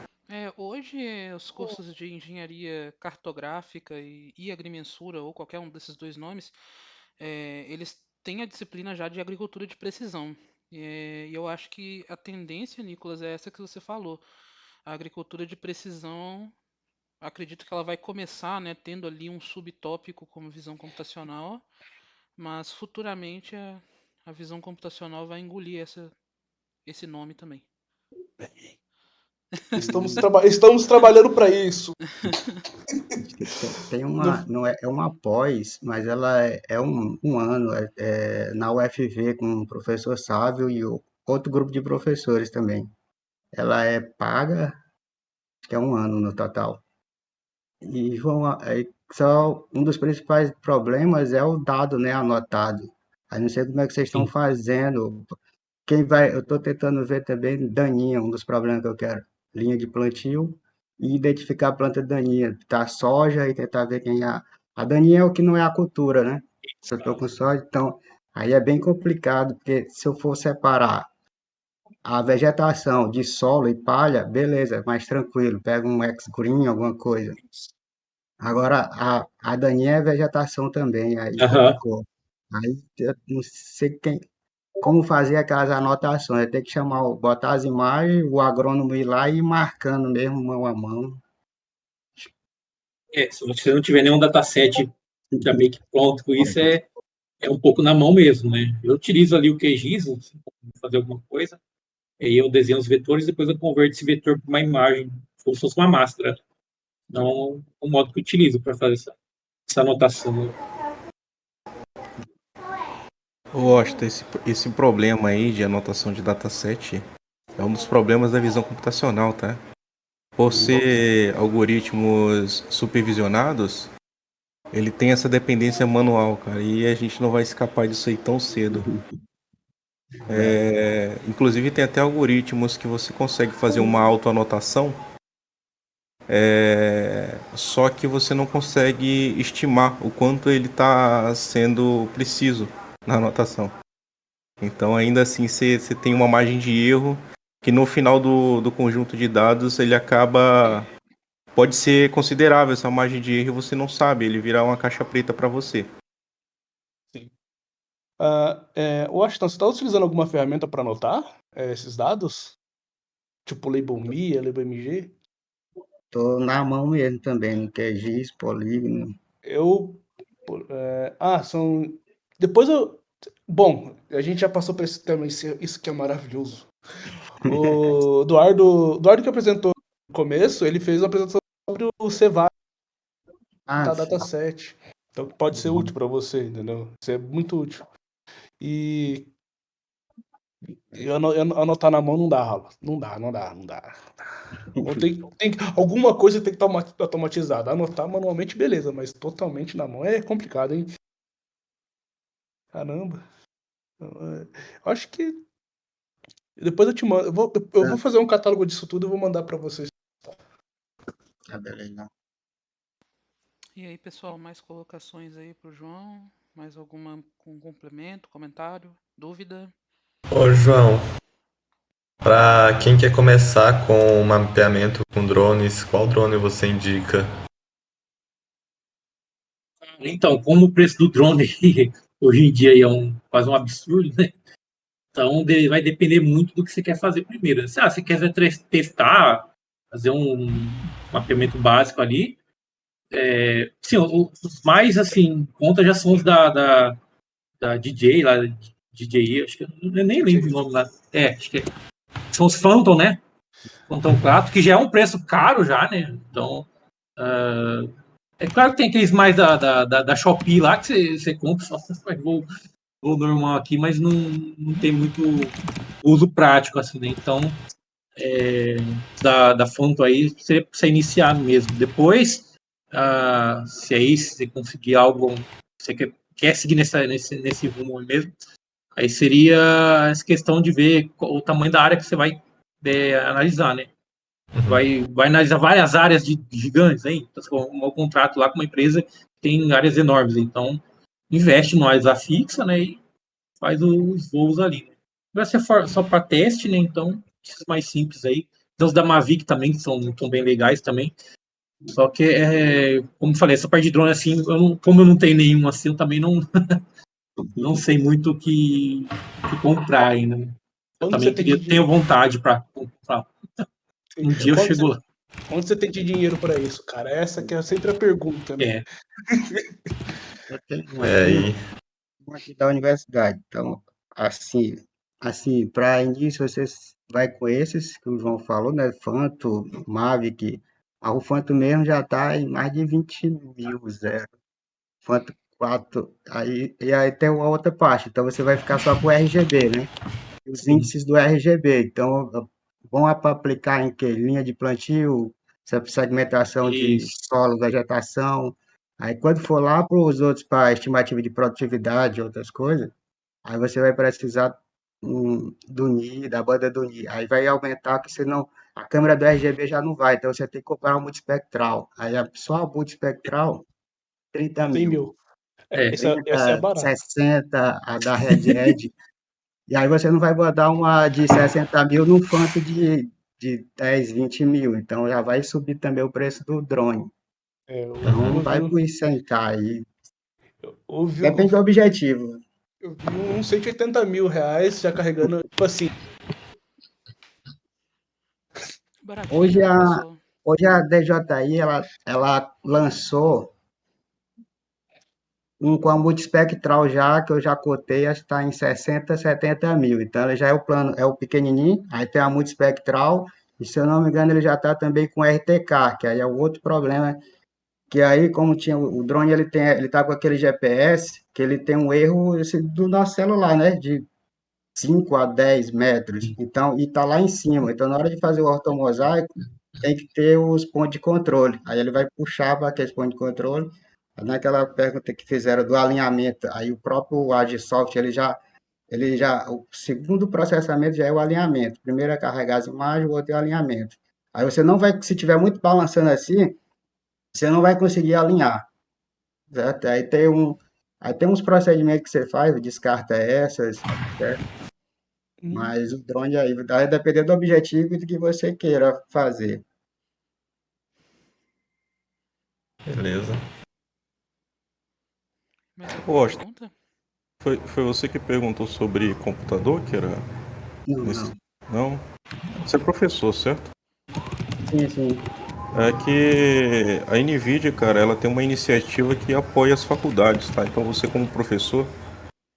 Hoje né, os cursos de engenharia cartográfica e agrimensura, ou qualquer um desses dois nomes, eles têm a disciplina já de agricultura de precisão. E eu acho que a tendência, Nicolas, é essa que você falou. A agricultura de precisão, acredito que ela vai começar, né, tendo ali um subtópico como visão computacional, mas futuramente a visão computacional vai engolir esse nome também. Estamos trabalhando para isso. Tem uma, não é uma pós, mas ela é um ano na UFV com o professor Sávio e outro grupo de professores também. Ela é paga, acho que é um ano no total. E só um dos principais problemas é o dado, né, anotado. Aí não sei como é que vocês estão Sim. fazendo. Eu estou tentando ver também daninha, um dos problemas que eu quero. Linha de plantio e identificar a planta daninha. Tá soja e tentar ver quem é. A daninha é o que não é a cultura, né? Se eu estou com soja, então aí é bem complicado, porque se eu for separar a vegetação de solo e palha, beleza, mais tranquilo. Pega um ex-green, alguma coisa. Agora, a daninha é vegetação também, aí Aham. complicou. Aí eu não sei como fazer aquelas anotações. Tem que botar as imagens, o agrônomo ir lá e ir marcando mesmo mão a mão. Se você não tiver nenhum dataset já meio que pronto com isso, é um pouco na mão mesmo, né? Eu utilizo ali o QGIS, se for fazer alguma coisa, aí eu desenho os vetores, depois eu converto esse vetor para uma imagem, como se fosse uma máscara. Então, o modo que eu utilizo para fazer essa anotação, né? Washington, esse problema aí de anotação de dataset é um dos problemas da visão computacional, tá? Por ser algoritmos supervisionados, ele tem essa dependência manual, cara, e a gente não vai escapar disso aí tão cedo. Inclusive tem até algoritmos que você consegue fazer uma autoanotação, só que você não consegue estimar o quanto ele está sendo preciso na anotação. Então ainda assim você tem uma margem de erro que no final do conjunto de dados ele pode ser considerável essa margem de erro e você não sabe, ele virar uma caixa preta para você. Sim. Washington, você está utilizando alguma ferramenta para anotar esses dados? Tipo LabelMe, LabelMG? Tô na mão mesmo também, no QGIS, polígono. São. Depois eu. Bom, a gente já passou por esse tema, isso que é maravilhoso. O Eduardo que apresentou no começo, ele fez uma apresentação sobre o Cevap, Ah, sim. dataset. Então pode ser útil para você, entendeu? Isso é muito útil. E anotar na mão não dá, Rafa. Não dá. Ou alguma coisa tem que estar automatizada. Anotar manualmente, beleza, mas totalmente na mão é complicado, hein? Caramba. Eu acho que depois eu te mando. Eu vou fazer um catálogo disso tudo e vou mandar para vocês. Tá, beleza. E aí, pessoal, mais colocações aí pro João? Mais alguma com complemento, comentário, dúvida? Ô, João, para quem quer começar com mapeamento com drones, qual drone você indica? Então, como o preço do drone hoje em dia é quase um absurdo, né? Então, vai depender muito do que você quer fazer primeiro. Se você quer testar, fazer um mapeamento básico ali, sim, os mais, assim, conta já são os da DJ, lá, DJI, acho que eu nem lembro o nome lá. Acho que são os Phantom, né? Phantom 4, que já é um preço caro já, né? Então, é claro que tem aqueles mais da Shopee lá que você compra, só você faz voo normal aqui, mas não tem muito uso prático, assim, né? Então, da Phantom aí, você precisa iniciar mesmo. Depois, se aí você conseguir algo, você quer seguir nesse rumo mesmo, aí seria essa questão de ver o tamanho da área que você vai analisar, né? Vai analisar várias áreas gigantes, hein? Então, um contrato lá com uma empresa que tem áreas enormes. Então, investe numa área fixa, né? E faz os voos ali. Né? Vai ser só para teste, né? Então, esses mais simples aí. Tem os da Mavic também, que são bem legais também. Só que, como eu falei, essa parte de drone, assim, como eu não tenho nenhum assim, eu também não sei muito o que comprar ainda. Né? Eu Quando você também tem de tenho dinheiro? vontade para comprar. Um dia eu Quando chego você, lá. quando você tem de dinheiro para isso, cara? Essa que é sempre a pergunta, né? É, Eu tenho uma É, aqui, e uma aqui da universidade. Então, assim, para início, você vai com esses que o João falou, né? Fanto, Mavic. O Fanto mesmo já está em mais de 20 mil, zero. Fanto 4. E aí tem uma outra parte. Então, você vai ficar só com o RGB, né? Os índices do RGB. Então, vão para aplicar em que? Linha de plantio, segmentação de isso. solo, vegetação. Aí, quando for lá para os outros, para estimativa de produtividade e outras coisas, aí você vai precisar do NI, da banda do NI. Aí vai aumentar, que senão a câmera do RGB já não vai. Então, você tem que comprar uma multispectral. Aí, só a multispectral, 30 100 mil. mil. É, Essa é a 30, barata. 60, a da Red Edge. E aí você não vai botar uma de 60 mil num Phantom de 10, 20 mil. Então já vai subir também o preço do drone. Então vai por 100K aí. Eu vi, Depende do objetivo. eu vi uns 180 mil reais já carregando, tipo assim, Baratinho, Hoje né, a, pessoal? hoje a DJI ela lançou um com a multispectral já, que eu já cotei, acho que está em 60, 70 mil. Então, ele já é o plano, é o pequenininho, aí tem a multispectral, e se eu não me engano, ele já está também com RTK, que aí é o outro problema, que aí, como tinha o drone, ele tá com aquele GPS, que ele tem um erro do nosso celular, né, de 5 a 10 metros, então, e tá lá em cima. Então, na hora de fazer o ortomosaico, tem que ter os pontos de controle. Aí ele vai puxar para aqueles pontos de controle. Naquela pergunta que fizeram do alinhamento, aí o próprio Agisoft, o segundo processamento já é o alinhamento. Primeiro é carregar as imagens, o outro é o alinhamento. Aí você não vai, se tiver muito balançando assim, você não vai conseguir alinhar, certo? Aí tem uns procedimentos que você faz, descarta essas, certo? Mas o drone aí vai depender do objetivo e do que você queira fazer. beleza. Mais Ô, alguma Austin, pergunta? foi você que perguntou sobre computador, que era Não, nesse... não. Não? Você é professor, certo? Sim, sim. É que a NVIDIA, cara, ela tem uma iniciativa que apoia as faculdades, tá? Então você como professor,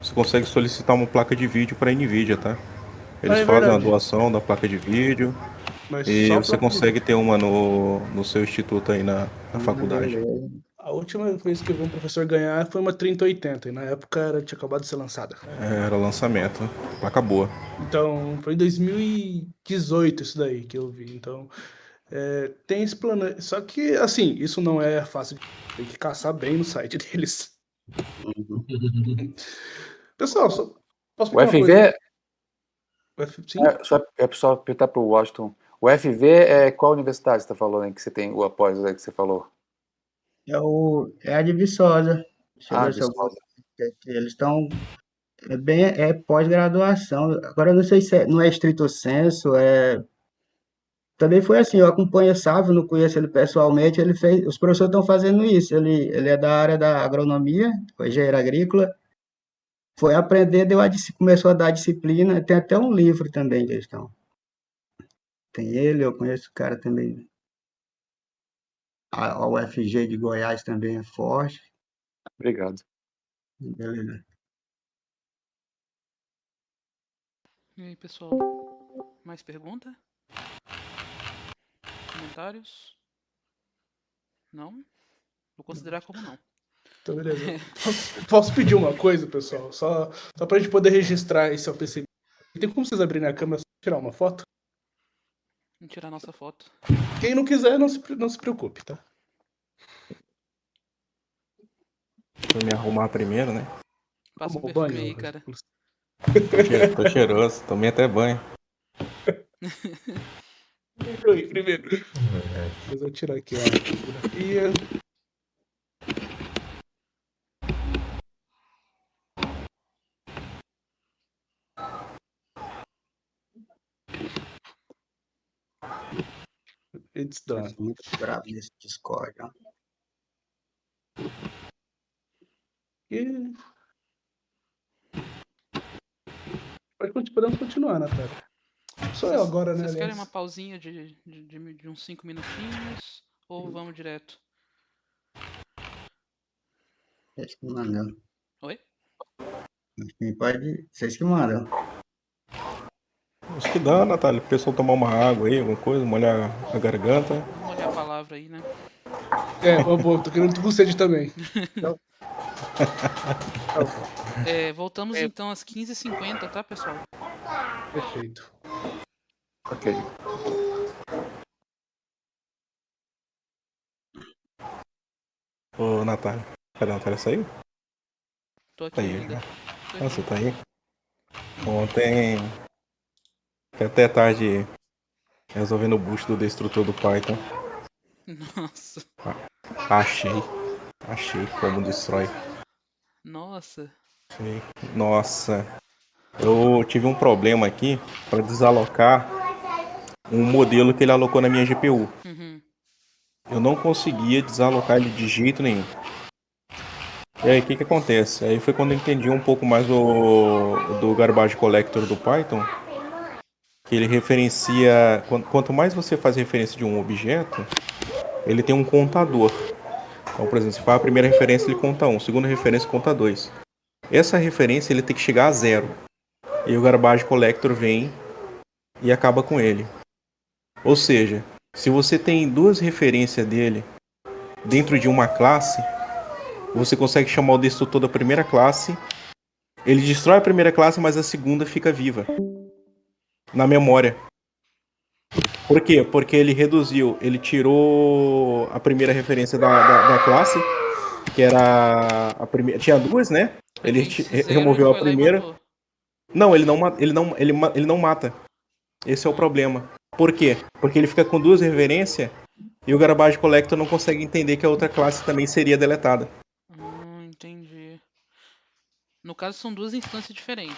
você consegue solicitar uma placa de vídeo para a NVIDIA, tá? ah, Eles é fazem a verdade, doação da placa de vídeo mas e só você placa de consegue vídeo. ter uma no seu instituto aí na faculdade. Beleza. A última vez que eu vi um professor ganhar foi uma 3080, e na época tinha acabado de ser lançada. Era lançamento, placa boa. Então, foi em 2018 isso daí que eu vi. Então, tem esse plano. Só que, assim, isso não é fácil. Tem que caçar bem no site deles. Uhum. Pessoal, posso O pedir uma coisa? FV, Sim? é só perguntar para o Washington. O FV é qual universidade você está falando aí que você tem o após aí que você falou? É a de Viçosa. Deixa eu Ah, ver se eu vou. Viçosa. Eles estão. É pós-graduação. Agora, eu não sei se não é estrito senso. Também foi assim, eu acompanho o Sávio, não conheço ele pessoalmente. Os professores estão fazendo isso. Ele é da área da agronomia, engenheiro agrícola. Foi aprender, começou a dar disciplina. Tem até um livro também que eles estão. Tem ele, eu conheço o cara também. A UFG de Goiás também é forte. Obrigado. Beleza. E aí, pessoal? Mais pergunta? Comentários? Não? Vou considerar como não. Então, beleza. Posso pedir uma coisa, pessoal? Só pra gente poder registrar esse OPC. Tem como vocês abrirem a câmera e tirar uma foto? Vamos tirar nossa foto. Quem não quiser, não se preocupe, tá? Deixa eu me arrumar primeiro, né? Passa um Tomou perfume aí, banho? cara. Tô cheiroso, tomei até banho. Aí, primeiro. Mas eu vou tirar aqui a fotografia. It's Eu done. sou muito bravo nesse Discord, ó. E... Podemos continuar, Natália. Sou eu agora, né, Vocês querem aliás. uma pausinha de uns 5 minutinhos? Ou vamos direto? Vocês que mandam. Oi? Vocês que mandam. Acho que dá, Natália. O pessoal tomar uma água aí, alguma coisa, molhar a garganta. Vamos olhar a palavra aí, né? Pô, tô querendo com sede também. Tchau. Voltamos então às 15h50, tá, pessoal? Perfeito. Ok. Ô, Natália. Cadê a Natália? Saiu? Tô aqui Tá aí, ainda. já. Tô Ah, aqui. você tá aí? Ontem, fiquei até tarde resolvendo o boost do destrutor do Python. Nossa. Achei como destrói. Nossa. Achei. Nossa. Eu tive um problema aqui para desalocar um modelo que ele alocou na minha GPU. Uhum. Eu não conseguia desalocar ele de jeito nenhum. E aí, o que acontece? Aí foi quando eu entendi um pouco mais do Garbage Collector do Python, que ele referencia... Quanto mais você faz referência de um objeto, ele tem um contador. Então, por exemplo, se faz a primeira referência, ele conta 1, a segunda referência conta 2. Essa referência ele tem que chegar a 0. E o Garbage Collector vem e acaba com ele. Ou seja, se você tem duas referências dele dentro de uma classe, você consegue chamar o destrutor da primeira classe. Ele destrói a primeira classe, mas a segunda fica viva na memória. Por quê? Porque ele tirou a primeira referência da classe, que era a primeira. Tinha duas, né? Ele removeu a primeira. Não, ele não mata. Esse é o problema. Por quê? Porque ele fica com duas referências e o Garbage Collector não consegue entender que a outra classe também seria deletada. Entendi. No caso, são duas instâncias diferentes.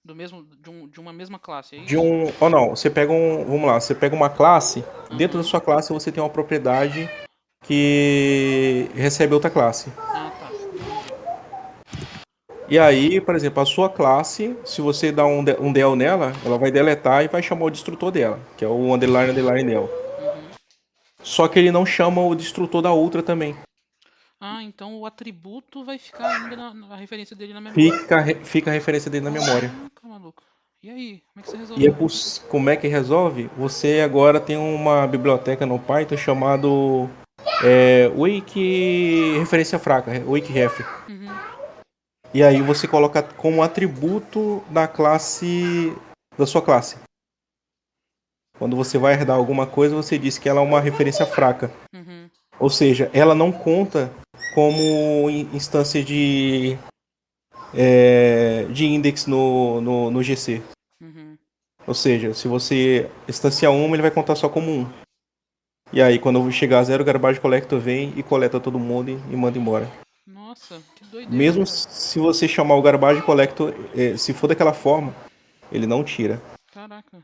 De uma mesma classe, é isso? Ou não, você pega vamos lá, você pega uma classe, dentro da sua classe você tem uma propriedade que recebe outra classe. Ah, tá. Entendi. E aí, por exemplo, a sua classe, se você dá um del nela, ela vai deletar e vai chamar o destrutor dela, que é o underline del. Só que ele não chama o destrutor da outra também. Ah, então o atributo vai ficar ainda na referência dele na memória. Fica a referência dele na memória. Caraca, maluco. E aí, como é que você E resolveu? como é que resolve? Você agora tem uma biblioteca no Python chamado wake referência fraca, wake ref. E aí você coloca como atributo da sua classe. Quando você vai herdar alguma coisa, você diz que ela é uma referência fraca. Ou seja, ela não conta como instância de index no GC. Ou seja, se você instanciar uma, ele vai contar só como 1. E aí, quando chegar a 0, o Garbage Collector vem e coleta todo mundo e manda embora. Nossa, que doideira. Mesmo cara. se você chamar o Garbage Collector, se for daquela forma, ele não tira. Caraca.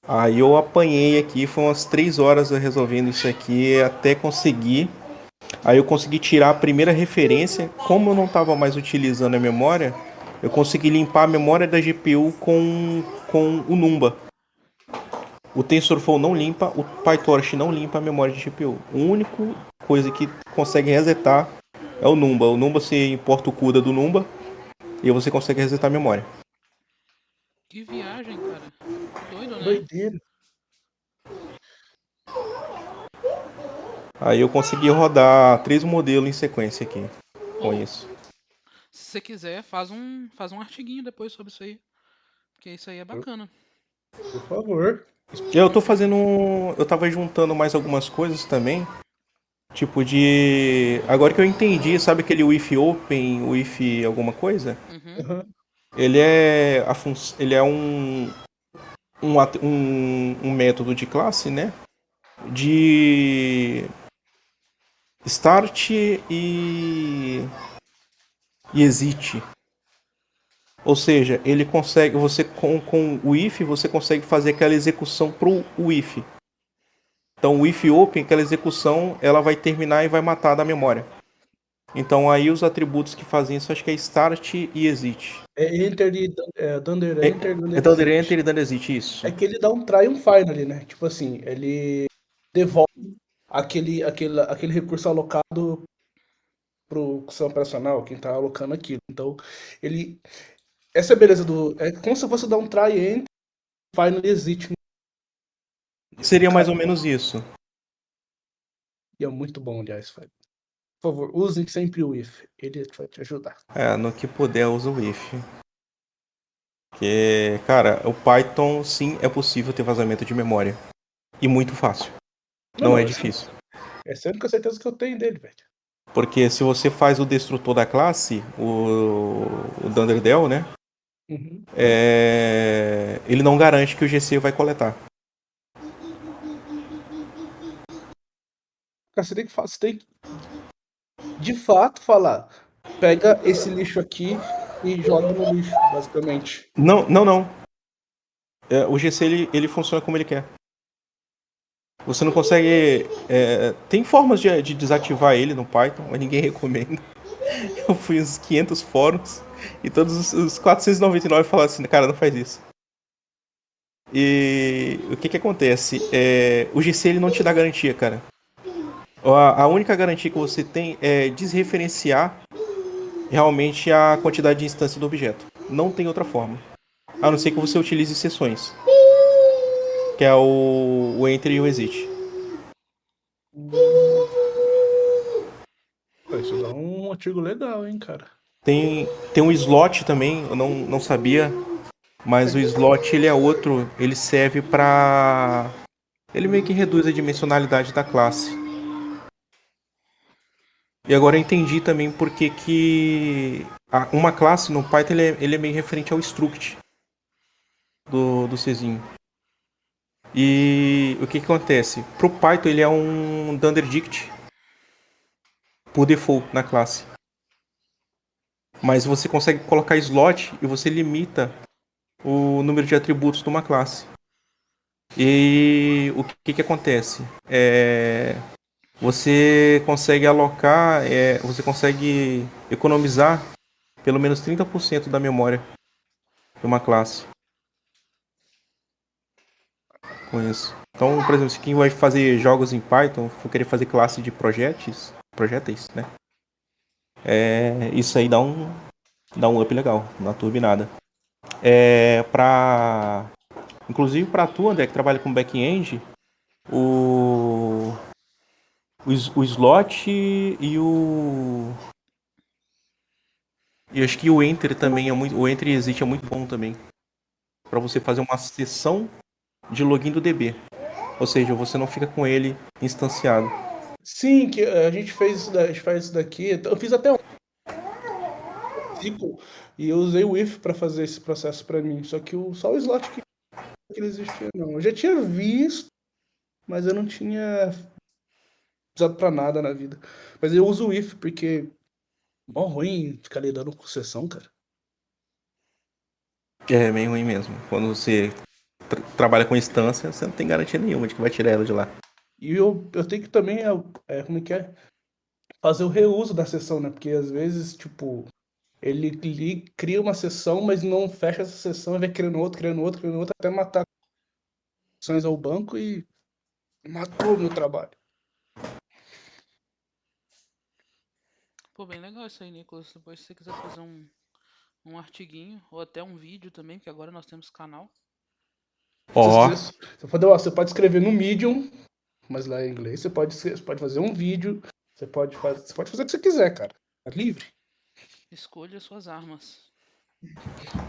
Aí eu apanhei aqui, foi umas 3 horas resolvendo isso aqui até conseguir. Aí eu consegui tirar a primeira referência. Como eu não estava mais utilizando a memória, eu consegui limpar a memória da GPU com o Numba. O TensorFlow não limpa, o PyTorch não limpa a memória de GPU. A única coisa que consegue resetar é o Numba. O Numba você importa o CUDA do Numba e você consegue resetar a memória. Que viagem, cara. Doido, né? Doideira. Aí eu consegui rodar 3 modelos em sequência aqui com isso. Se você quiser, faz um artiguinho depois sobre isso aí. Porque isso aí é bacana. Por favor. Eu tô fazendo eu tava juntando mais algumas coisas também. Tipo de... Agora que eu entendi, sabe aquele if open, o if alguma coisa? Ele é um método de classe, né? De start e exit. Ou seja, ele consegue, você com o if, você consegue fazer aquela execução pro if. Então o if open, aquela execução, ela vai terminar e vai matar da memória. Então aí os atributos que fazem isso, acho que é start e exit. É enter e dunder enter, dunder É dunder exit. enter e dunder exit, isso. É que ele dá um try e um final, né? Tipo assim, ele devolve aquele recurso alocado pro sistema operacional, quem tá alocando aquilo. Então, ele. Essa é a beleza do. É como se fosse dar um try e enter, final e exit. Seria mais ou menos isso. E é muito bom, aliás, Fábio. Por favor, usem sempre o if. Ele vai te ajudar. No que puder, usa o if. Porque, cara, o Python, sim, é possível ter vazamento de memória. E muito fácil. Não é difícil. Essa é a única certeza que eu tenho dele, velho. Porque se você faz o destrutor da classe, o Thunderdell, né? Uhum. Ele não garante que o GC vai coletar. Cara, você tem que, de fato, falar. Pega esse lixo aqui e joga no lixo, basicamente. Não. O GC, ele funciona como ele quer. Você não consegue... tem formas de desativar ele no Python, mas ninguém recomenda. Eu fui uns 500 fóruns e todos os 499 falaram assim, cara, não faz isso. E o que acontece? O GC ele não te dá garantia, cara. A única garantia que você tem é desreferenciar realmente a quantidade de instância do objeto. Não tem outra forma. A não ser que você utilize sessões. Que é o enter e o exit. Isso dá um artigo legal, hein, cara. Tem um slot também, eu não sabia. Mas o slot ele é outro. Ele serve pra... Ele meio que reduz a dimensionalidade da classe. E agora eu entendi também porque que uma classe no Python ele é meio referente ao struct do Czinho. E o que acontece? Pro Python ele é um dunderdict por default na classe. Mas você consegue colocar slot e você limita o número de atributos de uma classe. E o que acontece? Você consegue alocar, você consegue economizar pelo menos 30% da memória de uma classe. Com isso. Então, por exemplo, se quem vai fazer jogos em Python for querer fazer classe de projéteis, né? Isso aí dá um up legal na turbinada. Inclusive para tu, André, que trabalha com back-end, o slot e acho que o enter também o enter e exit é muito bom também para você fazer uma sessão de login do DB. Ou seja, você não fica com ele instanciado. Sim, que a gente fez a gente faz isso daqui. Eu fiz até um ciclo e eu usei o if para fazer esse processo para mim. Só que só o slot que ele existia, não. Eu já tinha visto, mas eu não tinha usado para nada na vida. Mas eu uso o if porque é mó ruim ficar lidando com sessão, cara. É meio ruim mesmo. Quando você trabalha com instância, você não tem garantia nenhuma de que vai tirar ela de lá. E eu tenho que também, como é que é? Fazer o reuso da sessão, né? Porque às vezes, tipo, ele cria uma sessão, mas não fecha essa sessão e vai criando outra, até matar ações ao banco e matou o meu trabalho. Pô, bem legal isso aí, Nicolas. Depois se você quiser fazer um artiguinho ou até um vídeo também, que agora nós temos canal. Você pode escrever no Medium, mas lá em inglês. Você pode fazer um vídeo. Você pode fazer o que você quiser, cara. É livre. Escolha suas armas.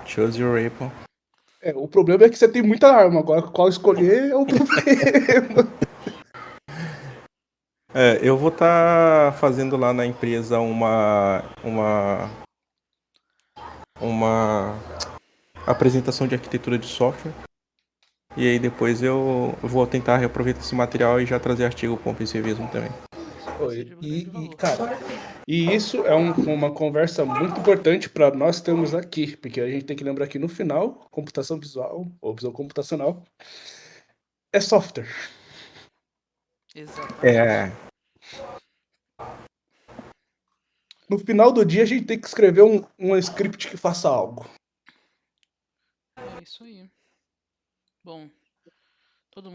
Choose your weapon. O problema é que você tem muita arma. Agora, qual escolher é o problema. Eu vou estar fazendo lá na empresa uma apresentação de arquitetura de software. E aí depois eu vou tentar reaproveitar esse material e já trazer artigo com o PCVismo também. Cara, e isso é uma conversa muito importante para nós termos aqui, porque a gente tem que lembrar que no final, computação visual ou visão computacional é software. Exatamente. No final do dia, a gente tem que escrever um script que faça algo. É isso aí. Bom, todo mundo